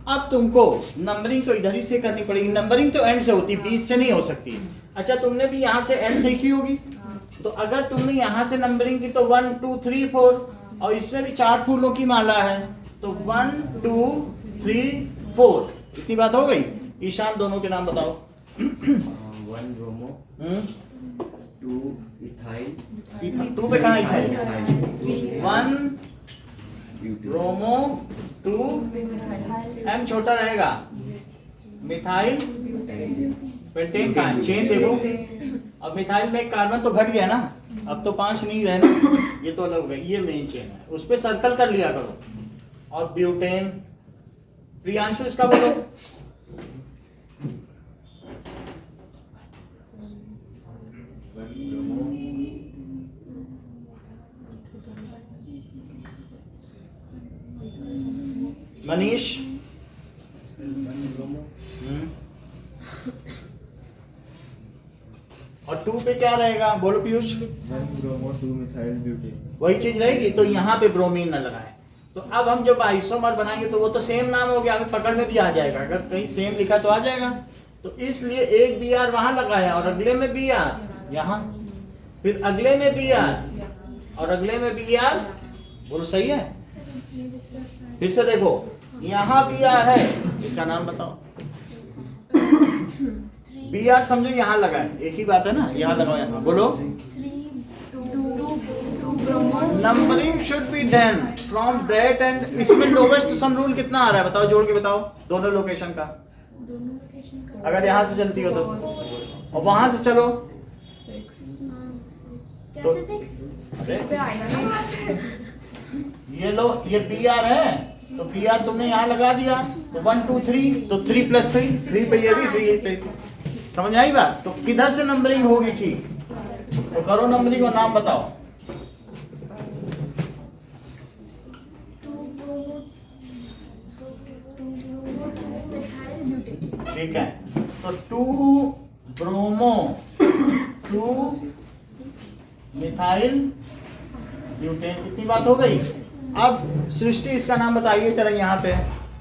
अब तुमको नंबरिंग तो इधर ही से करनी पड़ेगी, नंबरिंग तो एंड से होती, बीच से नहीं हो सकती। अच्छा तुमने भी यहाँ से एंड से की होगी, तो अगर तुमने यहाँ से नंबरिंग की तो 1 2 3 4, और इसमें भी 4 फूलों की माला है, तो 1 2 3 4, इतनी बात हो गई। ईशान दोनों के नाम बताओ। 1 ब्रोमो, 2 इथाइल, 2 पे कहाँ इथाइल? 1 ब्रोमो, 2 M छोटा रहेगा, मिथाइल पेंटेन का चेन देखो। अब मिथाइल में एक कार्बन तो घट गया ना, अब तो 5 नहीं रहे ना, ये तो अलग हो गया, ये मेन चेन है, उस पे सर्कल कर लिया करो। और ब्यूटेन, प्रियांशु इसका बोलो। मनीष, और 2 पे क्या रहेगा, बोलो पीयूष। 1 ब्रोमो, 2 मिथाइल ब्यूटेन, वही चीज रहेगी, तो यहाँ पे ब्रोमीन न लगाए। तो अब हम जब आइसोमर बनाएंगे तो वो तो सेम नाम हो गया, हमें पकड़ में भी आ जाएगा, अगर कहीं सेम लिखा तो आ जाएगा। तो इसलिए एक Br वहां लगाया, और अगले में Br यहाँ, फिर अगले में Br, और अगले में Br, बोलो सही है। फिर से देखो, यहाँ बी आर है, इसका नाम बताओ। बी आर समझो यहाँ लगा है, एक ही बात है ना, यहाँ लगाओ, यहाँ बोलो। 2 bromo numbering should be done from that and. इसमें लोवेस्ट सम रूल कितना आ रहा है बताओ, जोड़ के बताओ दोनों लोकेशन का। अगर यहाँ से चलती हो तो, और वहां से चलो तो, अरे ये लो, ये बी आर है, तो बी आर तुमने यहाँ लगा दिया, तो 1 2 3, तो 3 + 3, 3 पे ये भी, 3 पे। समझ आई बात? तो किधर से नंबरिंग होगी ठीक, तो करो नंबरिंग और नाम बताओ। ठीक है, तो 2 ब्रोमो 2 मिथाइल ब्यूटेन, इतनी बात हो गई। अब सृष्टि इसका नाम बताइए जरा यहाँ पे।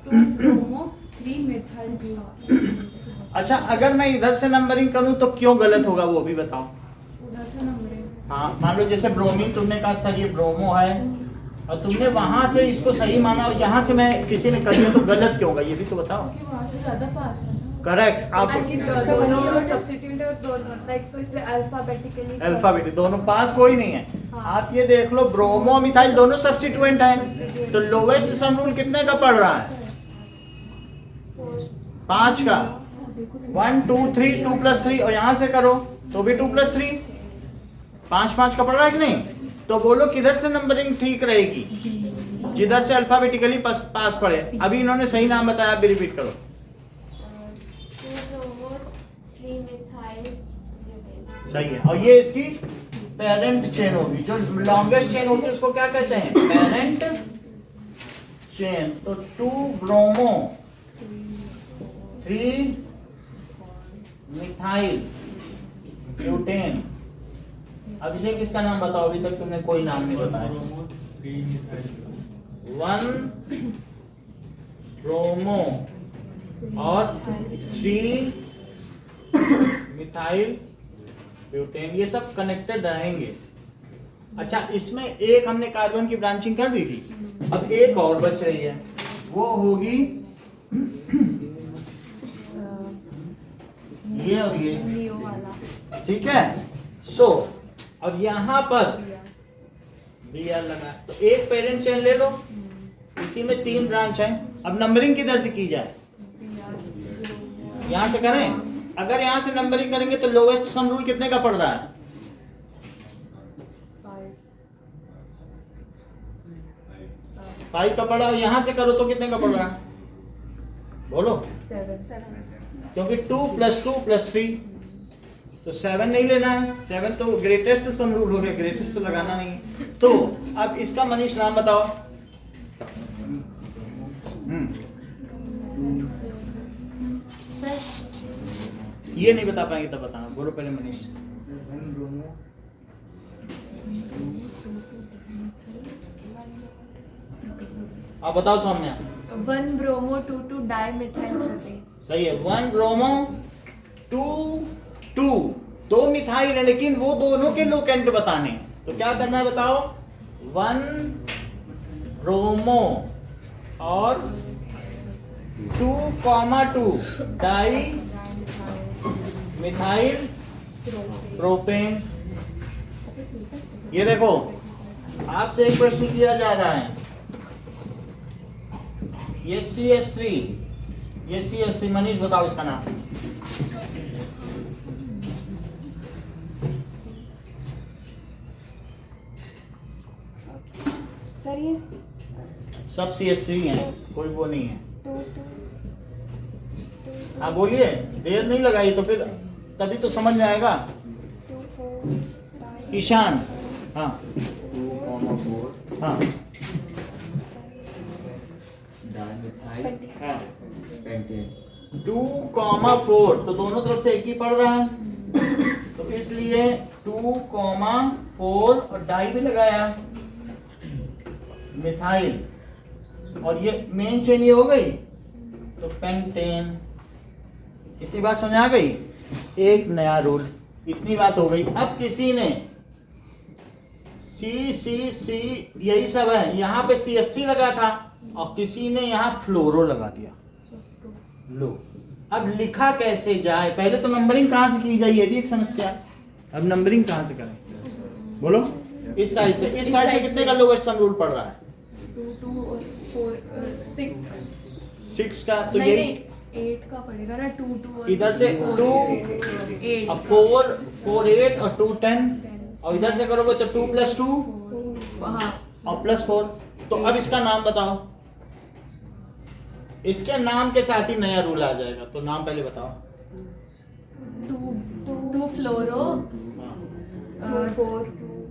2 ब्रोमो 3 मिथाइल ब्यूटेन। अच्छा, अगर मैं इधर से नंबरिंग करूं तो क्यों गलत होगा वो भी बताओ। उधर से नंबरिंग, हाँ, मान लो जैसे ब्रोमीन तुमने कहा सर ये ब्रोमो है, और तुमने वहां से इसको सही माना और यहाँ से मैं किसी ने कर दिया, तो गलत क्यों होगा ये भी तो बताओ। क्योंकि वहाँ से ज्यादा पास है ना। करेक्ट। आप दोनों सब्स्टिट्यूट है, दोनों लाइक, तो इसलिए अल्फाबेटिकली अल्फाबेटिक दोनों पास कोई नहीं है। आप ये देख लो, ब्रोमो मिथाइल दोनों सब्स्टिट्यूएंट हैं, तो लोवेस्ट सम रूल कितने का पड़ रहा है? 5 का। 1 2 3, 2 + 3, और यहाँ से करो तो भी 2 + 3, 5 का पड़ रहा है कि नहीं? तो बोलो किधर से नंबरिंग ठीक रहेगी? जिधर से अल्फाबेटिकली पास पड़े। अभी इन्होंने सही नाम बताया, आप भी रिपीट करो। 2 ब्रोमो 3 मिथाइल ब्यूटेन। सही है, और ये इसकी पेरेंट चेन होगी, जो लॉन्गेस्ट चेन होगी उसको क्या कहते हैं? Parent chain. तो 2 ब्रोमो 3 मिथाइल ब्यूटेन। अभिषेक इसका नाम बताओ, अभी तक तुमने कोई नाम नहीं बताया। 1 ब्रोमो और 3 मिथाइल ब्यूटेन, ये सब कनेक्टेड रहेंगे। अच्छा, इसमें एक हमने कार्बन की ब्रांचिंग कर दी थी, अब एक और बच रही है, वो होगी ये और ये, नियो वाला। ठीक है। सो अब यहाँ पर बी आर लगा, तो एक पेरेंट चेन ले लो, इसी में 3 ब्रांच है। अब नंबरिंग किधर से की जाए? यहाँ से करें। अगर यहाँ से नंबरिंग करेंगे तो लोवेस्ट सम रूल कितने का पड़ रहा है? 5 का पड़ा, और यहाँ से करो तो कितने का पड़ रहा है? बोलो। 7 क्योंकि 2 + 2 + 3, तो 7 नहीं लेना है। 7 तो ग्रेटेस्ट सम रूल हो गया, ग्रेटेस्ट तो लगाना नहीं। तो अब इसका मनीष नाम बताओ। सर ये नहीं बता पाएंगे तब बताना, बोलो पहले मनीष। 1 ब्रोमो आप बताओ सौम्या। 1 bromo 2 dimethyl propane. सही है, 1 ब्रोमो 2 2 मिथाइल है, लेकिन वो दोनों के लोकेंट बताने हैं, तो क्या करना है बताओ। 1 ब्रोमो और 2,2 डाई मिथाइल प्रोपेन। ये देखो, आपसे एक प्रश्न किया जा रहा है, ये CH3, ये CH3, मनीष बताओ इसका नाम। सर ये सब CH3 हैं, कोई वो नहीं है। 2 हाँ बोलिए, देर नहीं लगाई तो फिर तभी तो समझ में आएगा। 2 4 ईशान। हाँ 2,4 हाँ डाइमिथाइल हाँ। पेंटेन। 2,4, तो दोनों तरफ से एक ही पड़ रहा है, तो इसलिए 2,4 और डाई भी लगाया मिथाइल, और ये मेन चेन ये हो गई, तो पेंटेन। इतनी बात समझ आ गई? एक नया रूल, इतनी बात हो गई। अब किसी ने सी यही सब है। यहाँ पे CH3 लगा था और किसी ने यहाँ फ्लोरो लगा दिया। लो अब लिखा कैसे जाए, पहले तो नंबरिंग कहाँ से की जाए, ये भी एक समस्या। अब नंबरिंग कहाँ से करें बोलो। इस साइड से कितने का लोवेस्ट सम रूल पड़ रहा है? 2 और 4 6 6 का तो नहीं यही 8 का पड़ेगा ना। 2 और इधर से 2 8 अब 4 8 और 2 10 और इधर से करोगे तो 2 + 2 हाँ और +4। तो अब इसका नाम बताओ। इसके नाम के साथ ही नया रूल आ जाएगा, तो नाम पहले बताओ। 2 फ्लोरो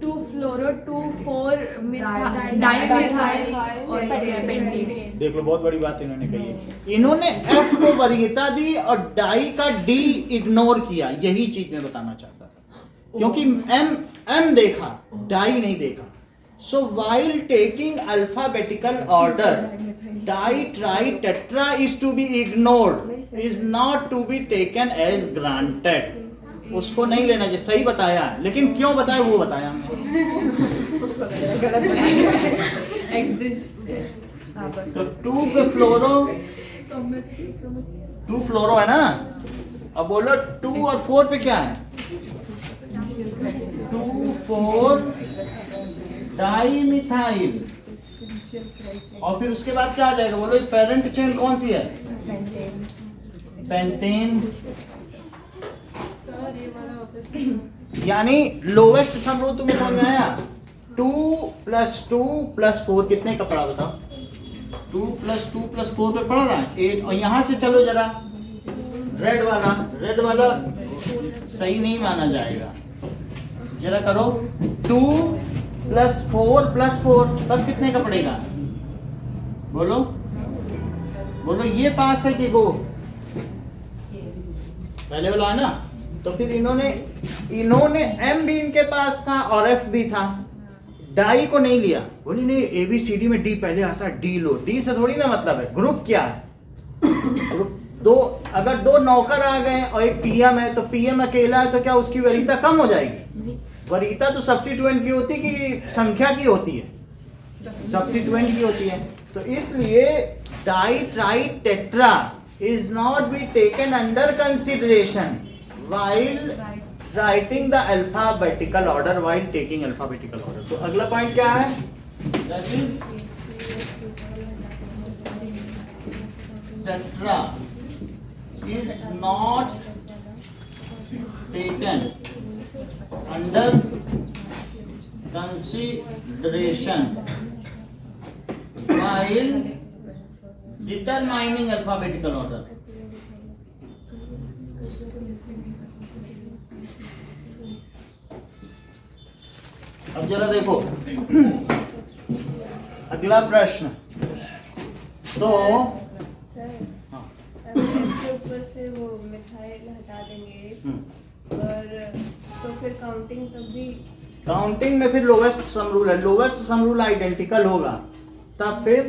2 फ्लोरो 2 4 डाई मिथाइल और ये पेंटेन। देख लो बहुत बड़ी बात इन्होंने कही है। इन्होंने F को वरीयता दी और डाई का D इग्नोर किया। यही चीज मैं बताना चाहता था, क्योंकि M देखा, डाई नहीं देखा। So while taking alphabetical order, di, tri, tetra is to be ignored, is not to be taken as granted. उसको नहीं लेना चाहिए। सही बताया है, लेकिन क्यों बताया वो बताया हमने। तो 2 पे फ्लोरो 2 फ्लोरो है ना। अब बोलो 2 और 4 पे क्या है? 2 4 डाई मिथाइल। और फिर उसके बाद क्या आ जाएगा बोलो? पेरेंट चेन कौन सी है? पेंटेन। यानी लोवेस्ट सम रूल तुम्हें समझ में आया? 2 + 2 + 4 कितने का पड़ा बताओ? 2 + 2 + 4 पे पड़ रहा है 8। और यहां से चलो जरा, रेड वाला सही नहीं माना जाएगा। जरा करो 2 + 4 + 4 तब कितने का पड़ेगा बोलो? ये पास है कि वो पहले वाला है ना। तो फिर इन्होंने M भी इनके पास था और F भी था, डाई को नहीं लिया। बोली नहीं ABCD में D पहले आता है, D लो। D से थोड़ी ना मतलब है। ग्रुप क्या है? ग्रुप अगर 2 नौकर आ गए और एक PM है, तो PM अकेला है तो क्या उसकी वरीयता कम हो जाएगी? वरीयता तो सब्स्टिट्यूएंट की होती है कि संख्या की होती है? सब्स्टिट्यूएंट की होती है। तो इसलिए die tri tetra is not be taken under consideration while writing the alphabetical order, while taking alphabetical order. तो अगला पॉइंट क्या है? That is tetra is not taken under consideration while determining alphabetical order. अब जरा देखो अगला प्रश्न। तो सर हाँ, इसके ऊपर से वो मिथाइल हटा देंगे और तो फिर काउंटिंग तब भी काउंटिंग में फिर लोवेस्ट सम रूल है। लोवेस्ट सम रूल आइडेंटिकल होगा तब फिर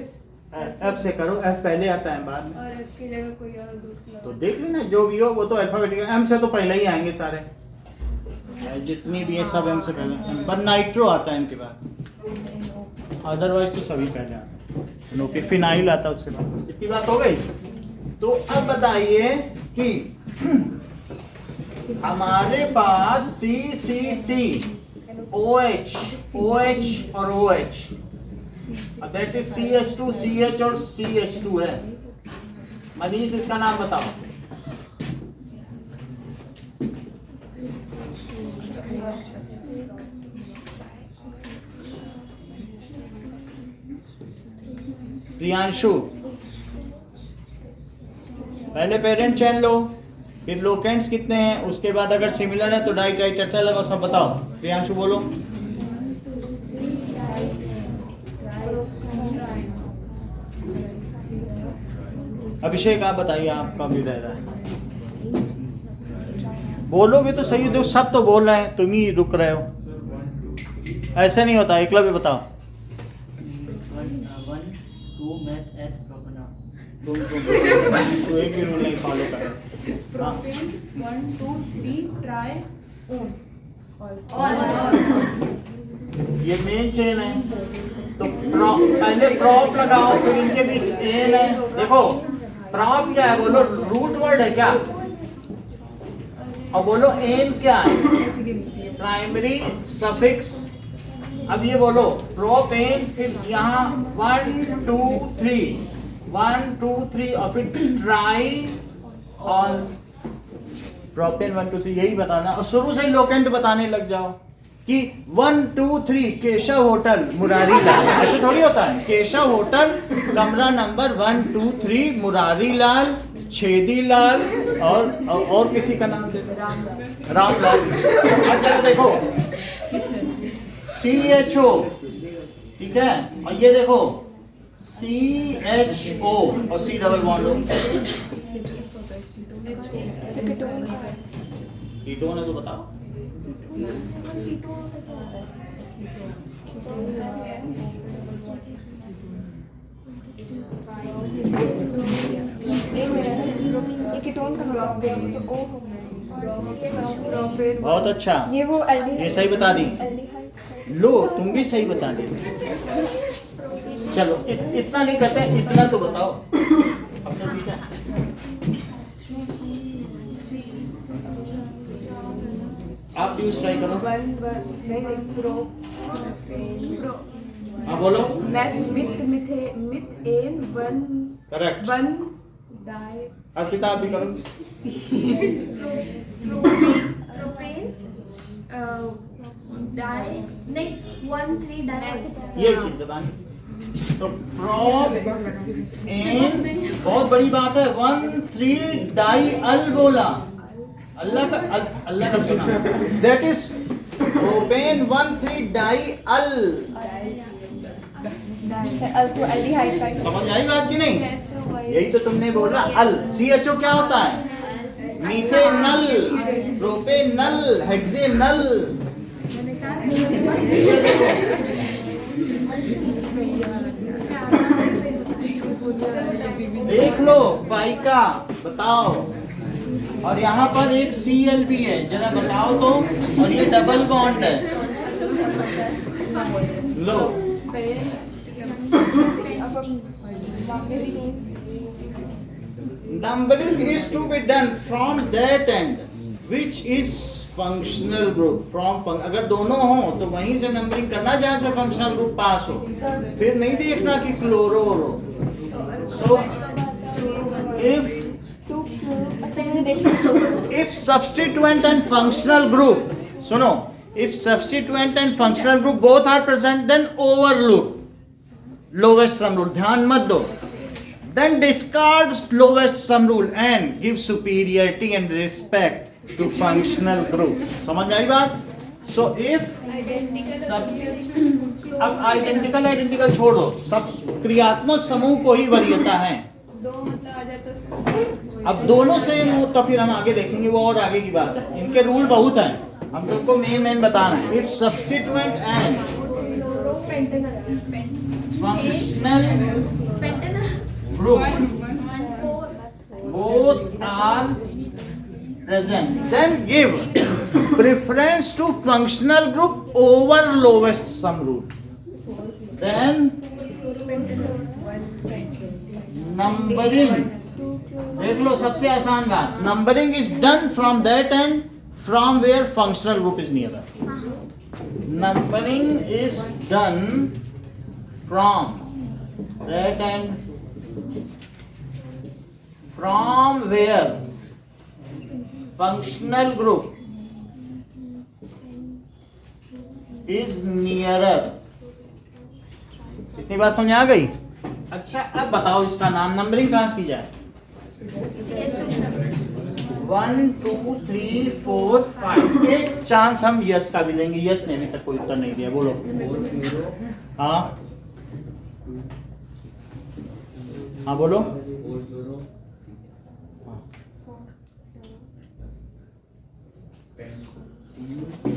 F से करो। F पहले आता है बाद में। और F की जगह कोई और दूसरा तो देख लेना जो भी हो वो तो अल्फाबेटिकल। M से तो पहले ही आएंगे सारे, जितनी भी है सब M से पहले। पर नाइट्रो आता है इनके बाद, अदरवाइज तो सभी पहले आते हैं। नो फिर फिनाइल आता है उसके बाद। इतनी बात हो गई। तो अब बताइए कि हमारे पास C OH और OH, that is CH2 CH और CH2 है। मनीष इसका नाम बताओ। प्रियांशु, पहले पेरेंट चेन लो, फिर लोकेंट्स कितने हैं, उसके बाद अगर सिमिलर है तो डाई ट्राई टेट्रा लगाओ। सब बताओ। प्रियांशु बोलो। अभिषेक आप बताइए, आपका भी रह रहा है। बोलोगे तो सही। दो सब तो बोल रहे हैं, तुम ही रुक रहे हो। ऐसे नहीं होता। एकलव्य बताओ। तो एक भी रूल नहीं फॉलो कर। Propane 1 2 3 try on. ये मेन चेन है, तो पहले प्रॉप लगाओ, फिर इनके बीच एन है। देखो प्रॉप क्या है बोलो, रूट वर्ड है क्या, और बोलो एन क्या है, प्राइमरी सफिक्स। अब ये बोलो प्रॉप एन, फिर यहाँ 1 2 3 1 2 3 और फिर ट्राई और प्रॉपेन 1 2 3 यही बताना, और शुरू से ही लोकेंट बताने लग जाओ कि 1 2 3 केशव होटल मुरारी लाल, ऐसे थोड़ी होता है। केशव होटल कमरा नंबर 1 2 3 मुरारी लाल, छेदी लाल और किसी का नाम राम लाल। अब देखो CHO, ठीक है, और ये देखो CHO और C डबल बॉन्ड। कीटोन है तो बताओ। एक मिनट, ये कीटोन का मतलब है, तो O बहुत अच्छा, ये वो एल्डिहाइड, ये सही बता दी। एल्डिहाइड। लो तुम भी सही बता दी। चलो इतना नहीं करते, इतना तो बताओ। अब तो ठीक है, आप यूज ट्राई करो। हाँ बोलो। करेक्ट। अब किताब भी करो। प्रोपेन डाई नहीं 1 3 डाई, ये चीज बतानी। तो प्रॉप एन, बहुत बड़ी बात है, 1 3 डाई अल बोला, अल्लाह का नाम, दैट इज प्रोपेन 1 3 डाई अल। तो एल्डिहाइड का समझ आई बात की नहीं? यही तो तुमने बोला, अल। CHO क्या होता है? Methanal, propanal, hexanal. देख लो फाइका, बताओ। और यहाँ पर एक Cl भी है, जरा बताओ तो। और ये डबल बॉन्ड है, लो। Numbering is to be done from that end, which is functional group. अगर दोनों हो तो वहीं से नंबरिंग करना जहाँ से फंक्शनल ग्रुप पास हो, फिर नहीं देखना कि क्लोरो हो। So if substituent and functional group, सुनो, if substituent and functional group both are present, then overlook lowest sum rule, ध्यान मत दो। Then discards lowest sum rule and give superiority and respect to functional group. समझ आई बात? So if अब identical छोड़ो, सब क्रियात्मक समूह को ही वरीयता है। दो मतलब आ जाए तो अब दोनों सेम हो तो फिर हम आगे देखेंगे, वो और आगे की बात है। इनके रूल बहुत हैं, हम तुमको मेन बताना है। If substituent and functional group both are present, then give preference to functional group over lowest sum rule. Then numbering, देख लो सबसे आसान बात, numbering is done from that end from where functional group is nearer. Numbering is done from that end from where functional group is nearer. इतनी बात समझ आ गई? अच्छा अब बताओ इसका नाम, नंबरिंग कहाँ से की जाए? 1 2 3 4 5। एक चांस हम यस का भी लेंगे, यस लेने तक कोई उत्तर नहीं दिया, बोलो। हाँ हाँ बोलो।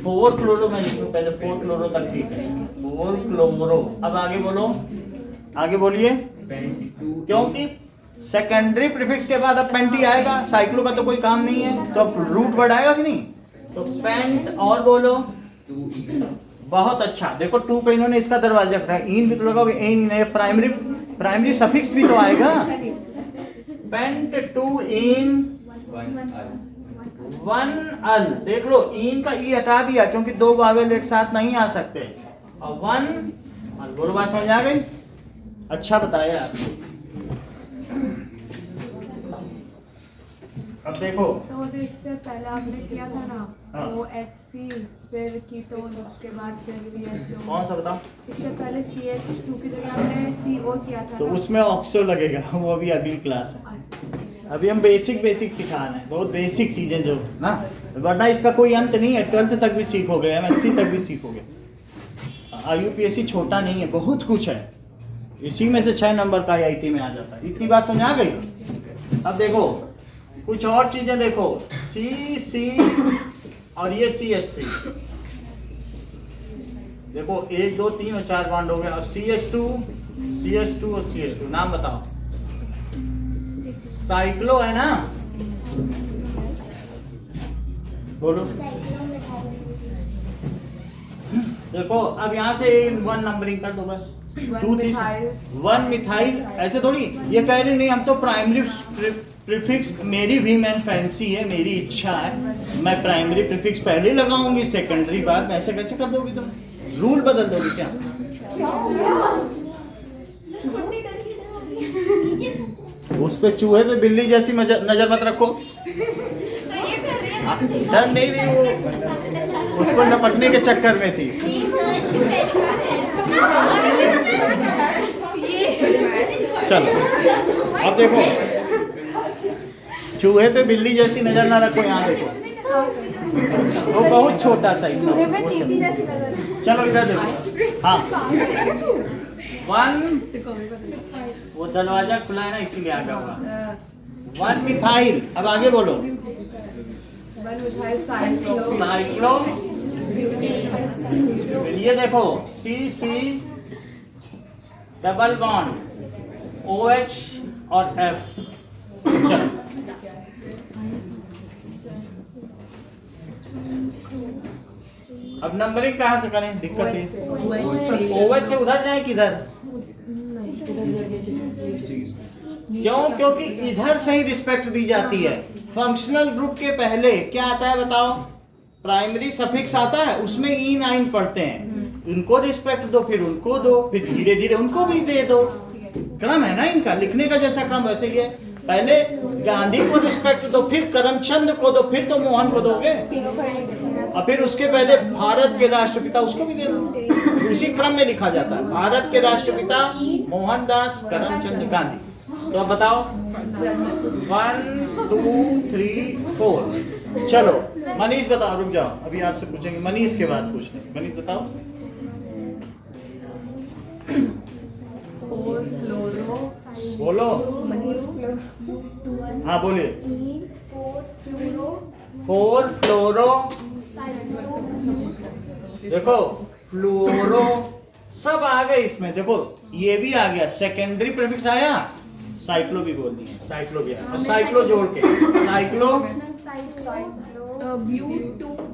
4 क्लोरो मैं लिखूं पहले, 4 क्लोरो तक ठीक है, 4 क्लोरो। अब आगे बोलो, आगे बोलिए, क्योंकि सेकेंडरी प्रीफिक्स के बाद अब पेंटी आएगा, साइक्लो का तो कोई काम नहीं है, तो अब रूट वर्ड आएगा कि नहीं? तो पेंट, और बोलो बहुत अच्छा। देखो टू पे इन्होंने इसका दरवाजा रखा है, इन भी तो लगाओगे, इन प्राइमरी सफिक्स भी तो आएगा। पेंट टू इन वन अल, देख लो इन का ई हटा दिया क्योंकि दो वावेल एक साथ नहीं आ सकते, और वन अल। बोलो बात समझ आ गई? अच्छा बताया आपको। अब देखो तो इससे पहले आपने किया था ना हाँ। OHC, फिर कीटोन, उसके बाद फिर CHO। कौन सा बताओ? इससे पहले CH2 की जगह आपने CO किया था तो ना? उसमें ऑक्सो लगेगा, वो अभी अगली क्लास है। अच्छा। अभी हम बेसिक सिखा रहे हैं, बहुत बेसिक चीजें जो ना, वरना इसका कोई अंत नहीं है। 12th तक भी सीखोगे, MSc तक भी सीखोगे। IUPAC छोटा नहीं है, बहुत कुछ है। इसी में से 6 नंबर का IIT में आ जाता है। इतनी बात समझ आ गई? अब देखो कुछ और चीजें देखो, C और ये CH3, देखो 1 2 3 और 4 बॉन्ड हो गए, और CH2 और CH2, नाम बताओ। साइक्लो है ना, बोलो। देखो अब यहाँ से 1 नंबरिंग कर दो बस, 2 3 1 मिथाइल। ऐसे थोड़ी ये कह रही नहीं, हम तो प्राइमरी प्रीफिक्स, मेरी भी मैन फैंसी है, मेरी इच्छा है मैं प्राइमरी प्रीफिक्स पहले लगाऊंगी, सेकेंडरी बाद में। ऐसे कैसे कर दोगी तुम? रूल बदल दोगी क्या? उस पे चूहे पे बिल्ली जैसी नजर मत रखो। डर नहीं रही वो, उसको नपटने के चक्कर में थी। चलो अब देखो, चूहे पे बिल्ली जैसी नजर ना रखो। यहाँ देखो वो बहुत छोटा सा ही चूहे पे था। चींटी जैसी नजर है। चलो इधर देखो, हाँ 1, वो दरवाजा खुला है ना इसीलिए आ गया होगा। 1 मिथाइल। अब आगे बोलो। 1 मिथाइल साइक्लो। ये देखो C डबल बॉन्ड OH और F। चलो अब नंबरिंग कहाँ से करें? दिक्कत है OH से उधर जाए किधर? क्यों? क्योंकि इधर से ही रिस्पेक्ट दी जाती है। फंक्शनल ग्रुप के पहले क्या आता है बताओ? प्राइमरी सफिक्स आता है, उसमें इन आइन पढ़ते हैं, उनको रिस्पेक्ट दो, फिर उनको दो, फिर धीरे धीरे उनको भी दे दो। क्रम है ना इनका, लिखने का जैसा क्रम वैसे ही है। पहले गांधी को रिस्पेक्ट दो, फिर करमचंद को दो, फिर तो मोहन को दोगे, और फिर उसके पहले भारत के राष्ट्रपिता, उसको भी दे दो। उसी क्रम में लिखा जाता है। भारत के राष्ट्रपिता मोहनदास करमचंद गांधी। तो अब बताओ 1 2 3 4। चलो मनीष बताओ, रुक जाओ अभी आपसे पूछेंगे, मनीष के बाद पूछते हैं। मनीष बताओ। 4 फ्लोरो। बोलो, हाँ बोलिए। 4 फ्लोरो। देखो फ्लोरो सब आ गए इसमें। देखो ये भी आ गया, सेकेंडरी प्रीफिक्स आया, साइक्लो भी बोल दिए, साइक्लो भी आया, और साइक्लो जोड़ के साइक्लो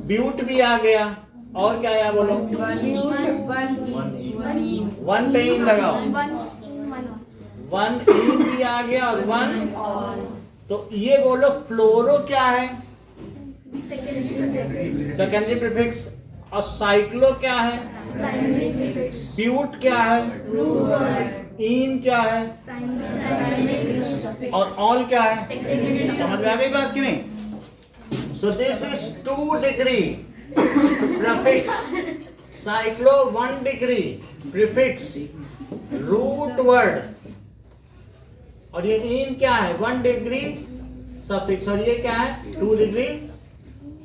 ब्यूट भी आ गया। और क्या आया बोलो? 1 पे इन लगाओ, 1 इन भी आ गया, और 1। तो ये बोलो फ्लोरो क्या है? Secondary prefix. और साइक्लो क्या है? ब्यूट क्या है? इन क्या है? और ऑल क्या है? समझ में आ गई बात कि नहीं? So this is 2 degree prefix, cyclo 1 degree prefix, root word, और ये इन क्या है? 1 डिग्री सफिक्स, और ये क्या है? 2 डिग्री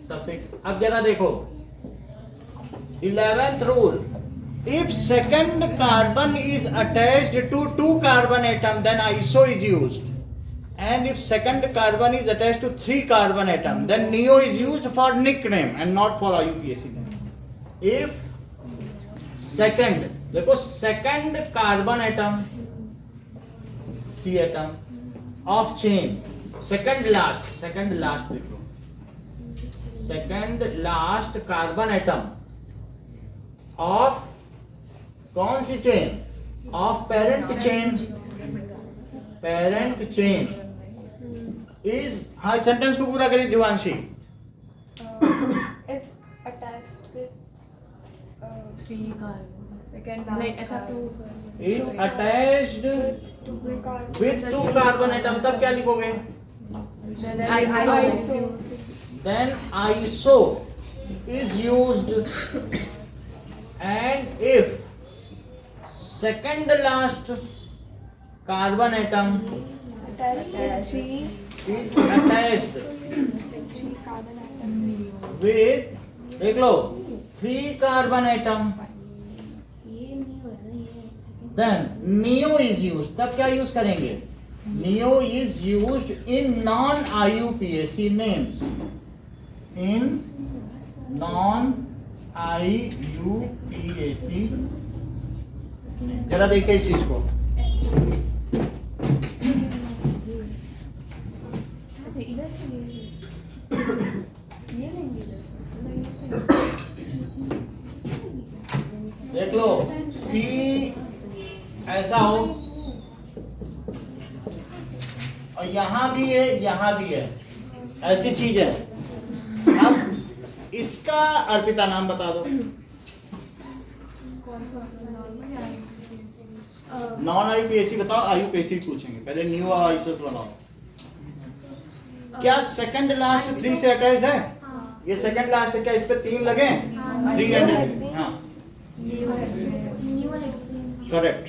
सफिक्स। अब जरा देखो 11th rule, if second carbon is attached to 2 carbon atom, then iso is used, and if second carbon is attached to 3 carbon atom, then neo is used for nickname and not for IUPAC. If second, देखो second carbon atom, C atom of chain, second last देखो, second last carbon atom of कौन सी chain? Of parent chain, parent chain is, हाँ sentence को पूरा करिए Divanshi. is attached with 3 carbon. second नहीं, last अच्छा, carbon. Is attached with 2 carbon atom, तब क्या लिखोगे? iso Then iso is used, and if second last carbon atom attached with 3 is attached 3 carbon atom. with, देख लो, 3 carbon atom, then neo is used. तब क्या use करेंगे? neo is used in non IUPAC names, in non IUPAC। जरा देखिए इस चीज को। अच्छा इधर से ये लेंगे इधर से। देख लो, सी ऐसा हो और यहां भी है, यहां भी है, ऐसी चीज है। अब इसका अर्पिता नाम बता दो। नॉन आईयूपीएसी बताओ, आईयूपीएसी पूछेंगे पहले, न्यू आईसोस बताओ। क्या सेकंड लास्ट 3 से अटैच्ड है? ये सेकंड लास्ट है, क्या इस पे 3 लगे? 3 एंड, हाँ करेक्ट,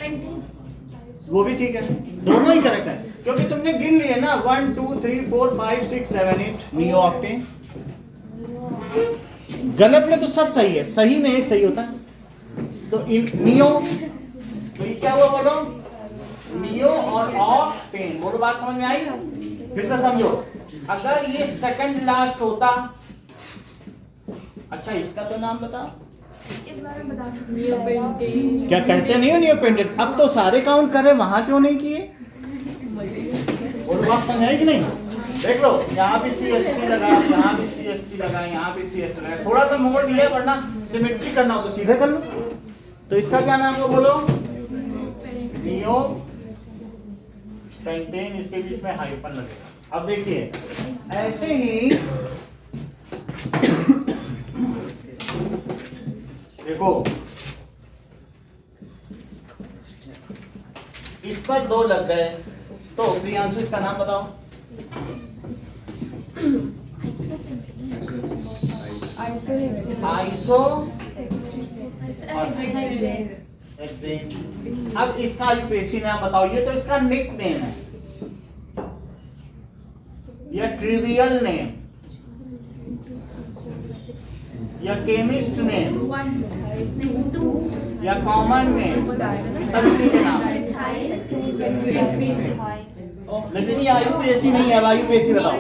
वो भी ठीक है, दोनों ही करेक्ट है, क्योंकि तुमने गिन लिए ना 1 2 3 4 5 6 7 8 नियो ऑक्टेन। गलत में तो सब सही है, सही में एक सही होता है। तो इन नियो, तो ये क्या हुआ बोलो? नियो और ऑक्टेन, बोलो बात समझ में आई? फिर से समझो, अगर ये सेकंड लास्ट होता, अच्छा इसका तो नाम बताओ, नियोपेंटेन। क्या कहते नहीं हो नियोपेंटेन? अब तो सारे काउंट कर रहे, वहां क्यों नहीं किए? बोलो बात समझ आई कि नहीं? देख लो, यहाँ भी CH3 लगा, यहाँ भी CH3 लगा, यहाँ भी CH3 लगा, थोड़ा सा मोड़ दिया, वरना सिमेट्री करना हो तो सीधे कर लो। तो इसका क्या नाम है बोलो? नियो पेंटेन, इसके बीच में हाइफन लगेगा। अब देखिए ऐसे ही देखो, इस पर 2 लग गए, तो प्रियांशु इसका नाम बताओ। Iso hexane. अब इसका आईयूपीएसी नाम बताओ। ये तो इसका निक नेम है, या ट्रिवियल नेम, या केमिस्ट नेम, या कॉमन नेम, सब इसी के नाम है। लेकिन ये आईयूपीएसी नहीं है। अब आईयूपीएसी बताओ।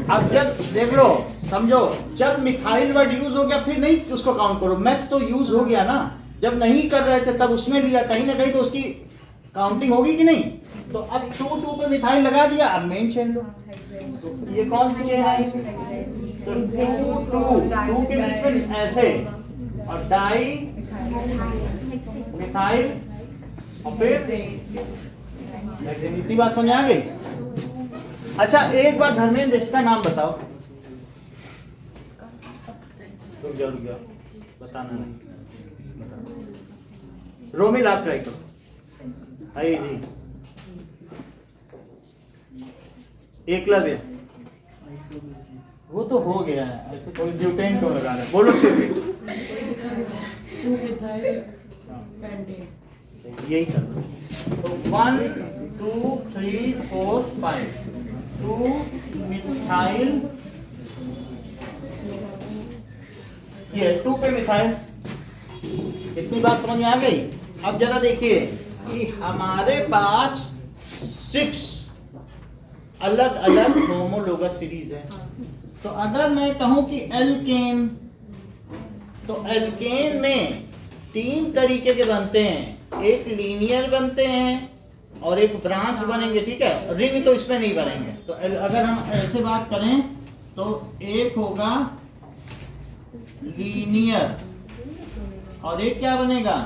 अब जब देख लो, समझो, जब मिथाइल वर्ड यूज हो गया फिर नहीं उसको काउंट करो। मैथ तो यूज हो गया ना, जब नहीं कर रहे थे तब उसमें लिया, कहीं ना कहीं तो उसकी काउंटिंग होगी कि नहीं? तो अब 2 पे मिथाइल लगा दिया, अब मेन चेन लो। तो ये कौन सी चेन है? तो 2 के बीच में ऐसे, और डाई मिथाइल, और फिर इतनी बात समझ आ गई? अच्छा एक बार धर्मेंद्र इसका नाम बताओ। रुक जाओ बताना नहीं, रोमिल आप ट्राई करो। आई जी, एकलव्य, वो तो हो गया है, ऐसे कोई ब्यूटेन क्यों लगा रहा है? बोलो यही कर। तो 1 2 3 4 5 2 मिथाइल, ये 2 पे मिथाइल। इतनी बात समझ में आ गई? अब जरा देखिए कि हमारे पास 6 अलग अलग होमोलोगस सीरीज है। तो अगर मैं कहूं कि एल्केन, तो एल्केन में 3 तरीके के बनते हैं, एक लीनियर बनते हैं और एक ब्रांच बनेंगे, ठीक है? रिंग तो इसमें नहीं बनेंगे। तो अगर हम ऐसे बात करें तो एक होगा लीनियर, और एक क्या बनेगा,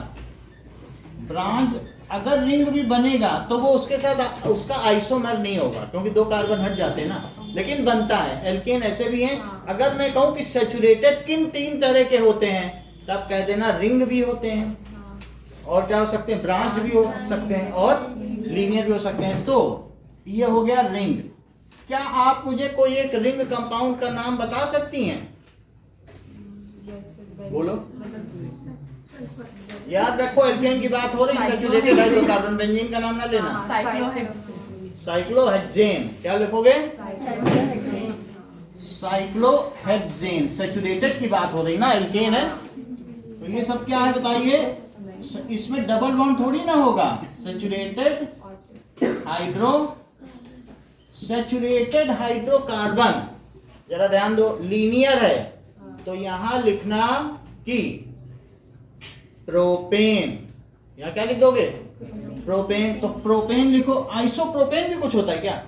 ब्रांच। अगर रिंग भी बनेगा तो वो उसके साथ उसका आइसोमर नहीं होगा, क्योंकि 2 कार्बन हट जाते हैं ना, लेकिन बनता है। एल्केन ऐसे भी हैं। अगर मैं कहूं कि सैचुरेटेड किन 3 तरह के होते हैं, तब कह देना रिंग भी होते हैं, और क्या हो सकते हैं, ब्रांच भी हो सकते हैं, और लीनियर भी हो सकते हैं। तो ये हो गया रिंग। क्या आप मुझे कोई एक रिंग कंपाउंड का नाम बता सकती हैं? बोलो। याद रखो, एल्केन की बात हो रही, सैचुरेटेड हाइड्रोकार्बन, बेंजीन का नाम ना लेना। साइक्लोहेक्सेन, क्या लिखोगे? साइक्लोहेक्सेन। सैचुरेटेड की बात हो रही ना, एल्केन है, तो ये सब क्या है बताइए? इसमें डबल बॉन्ड थोड़ी ना होगा। सैचुरेटेड हाइड्रोकार्बन, जरा ध्यान दो, लीनियर है, तो यहां लिखना कि प्रोपेन। यहाँ क्या लिख दोगे? प्रोपेन। तो प्रोपेन लिखो। आइसोप्रोपेन भी कुछ होता है क्या?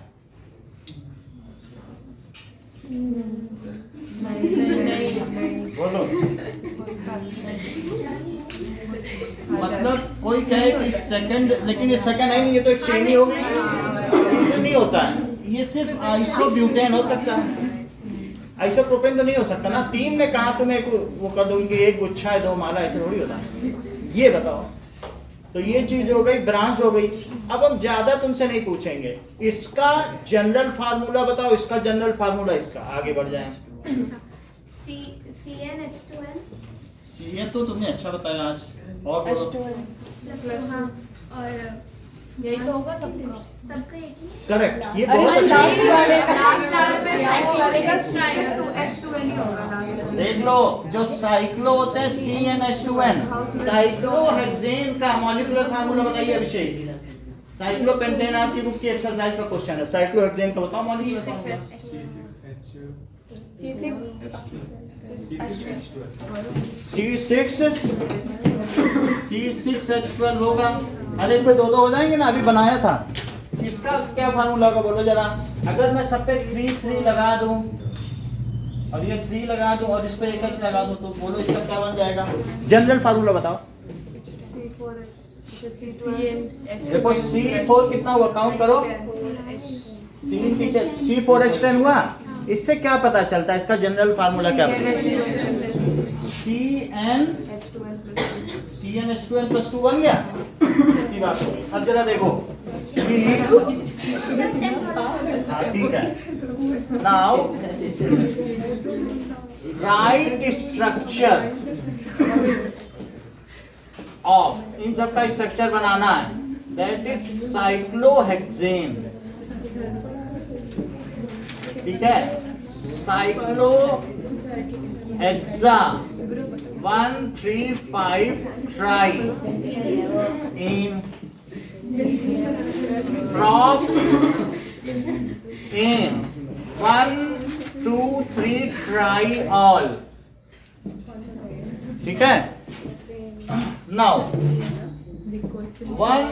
बोलो। मतलब कोई कहे कि सेकंड, लेकिन ये सेकंड है नहीं, ये तो एक चेन ही होगी, इससे नहीं होता है। ये सिर्फ आइसोब्यूटेन हो सकता है, आइसोप्रोपेन तो नहीं हो सकता ना। 3 में कहा तुम्हें वो कर दोगे कि एक गुच्छा है 2 माला, ऐसे थोड़ी होता है। ये बताओ। तो ये चीज हो गई, ब्रांच हो गई। अब हम ज्यादा तुमसे नहीं पूछेंगे, इसका जनरल फार्मूला बताओ, इसका जनरल फार्मूला, इसका आगे बढ़ जाए। CnH2n। ये तो तुमने अच्छा बताया आज। और और यही तो होगा सबका। सबका एक ही। करेक्ट, ये अरे बहुत अच्छा। लास्ट वाले का देख लो, जो साइक्लो होते हैं CnH2n, साइक्लोहेक्सेन का मॉलिक्यूलर फार्मूला बताइए अभिषेक। साइक्लोपेंटेन आपकी बुक की एक्सरसाइज का क्वेश्चन है, साइक्लोहेक्सेन का बताओ मॉलिक्यूलर फार्मूला। C6H12 होगा। अरे पे 2 हो जाएंगे ना, अभी बनाया था। इसका क्या फार्मूला का बोलो जरा। अगर मैं सब पे 3 लगा दूं, और ये 3 लगा दूं, और इस पे एक H लगा दूं, तो बोलो इसका क्या बन जाएगा? जनरल फार्मूला बताओ। देखो C4 कितना हुआ, काउंट करो। 3 पीछे C4H10 हुआ। इससे क्या पता चलता है, इसका जनरल फार्मूला क्या बता? CnH2n + 2 बन गया। की बात हो गई। अब जरा देखो, हाँ ठीक है। नाउ राइट स्ट्रक्चर ऑफ, इन सब का स्ट्रक्चर बनाना है, दैट इज साइक्लोहेक्सेन। ठीक है, cyclo hexa 1,3,5 try in prop in 1, 2, 3 try all। ठीक है, नाउ 1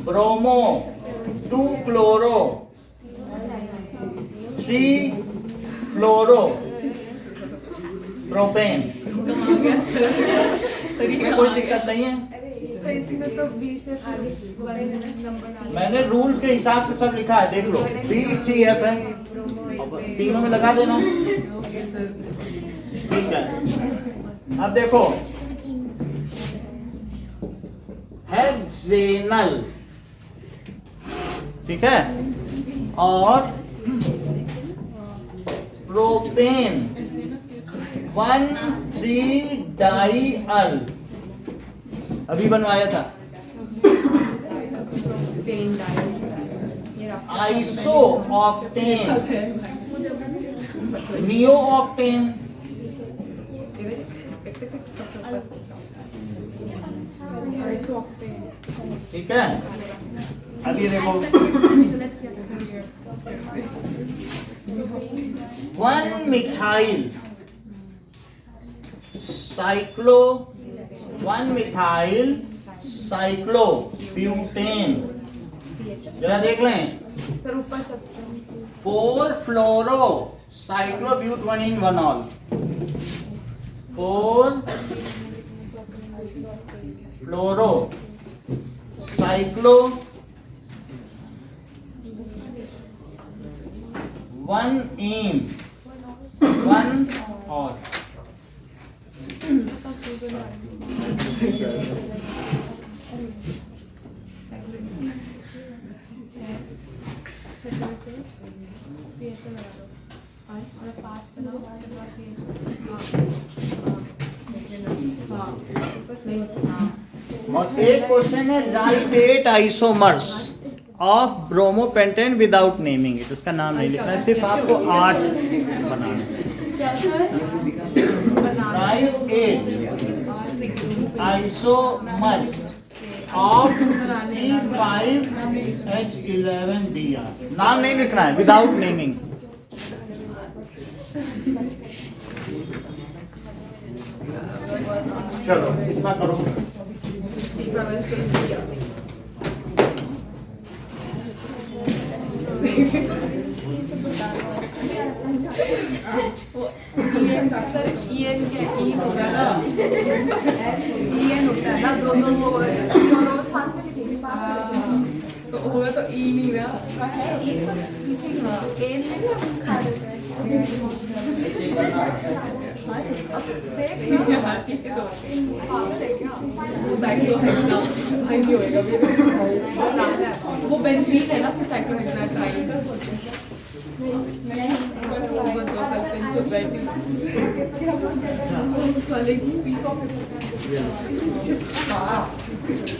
ब्रोमो, 2 क्लोरो, 3 फ्लोरो प्रोपेन। इसमें कोई दिक्कत नहीं है, इसमें तो 20 से आगे नंबर। मैंने रूल्स के हिसाब से सब लिखा है, देख लो। BCF है, अब तीनों में लगा देना। ठीक है, अब देखो हेक्सेनल, ठीक है, और प्रोपेन 1,3-डाइअल अभी बनवाया था। आइसो ऑक्टेन, नियो ऑक्टेन, ठीक है। अब ये देखो 1 methyl cyclo, 1 methyl cyclobutane, जरा देख लें। सर ऊपर सब 4 fluoro cyclo but 1 en 1 ol. 4 fluoro cyclo 1 एम 1 और और एक क्वेश्चन है write 8 isomers of bromopentane without naming it. उसका नाम नहीं लिखना है, सिर्फ आपको 8 बनाना है। Write 8 isomers of C5H11Br। नाम नहीं लिखना है, विदाउट नेमिंग। चलो इतना करो। तो होगा तो ई नहीं रहा वो बेंजीन है ना, फिर साइक्लोहेक्साट्राइन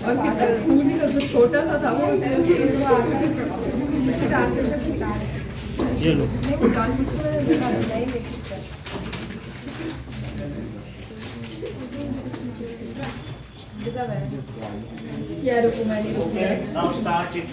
और कितना छोटा सा था वो। क्या रुको मैंने Now start it.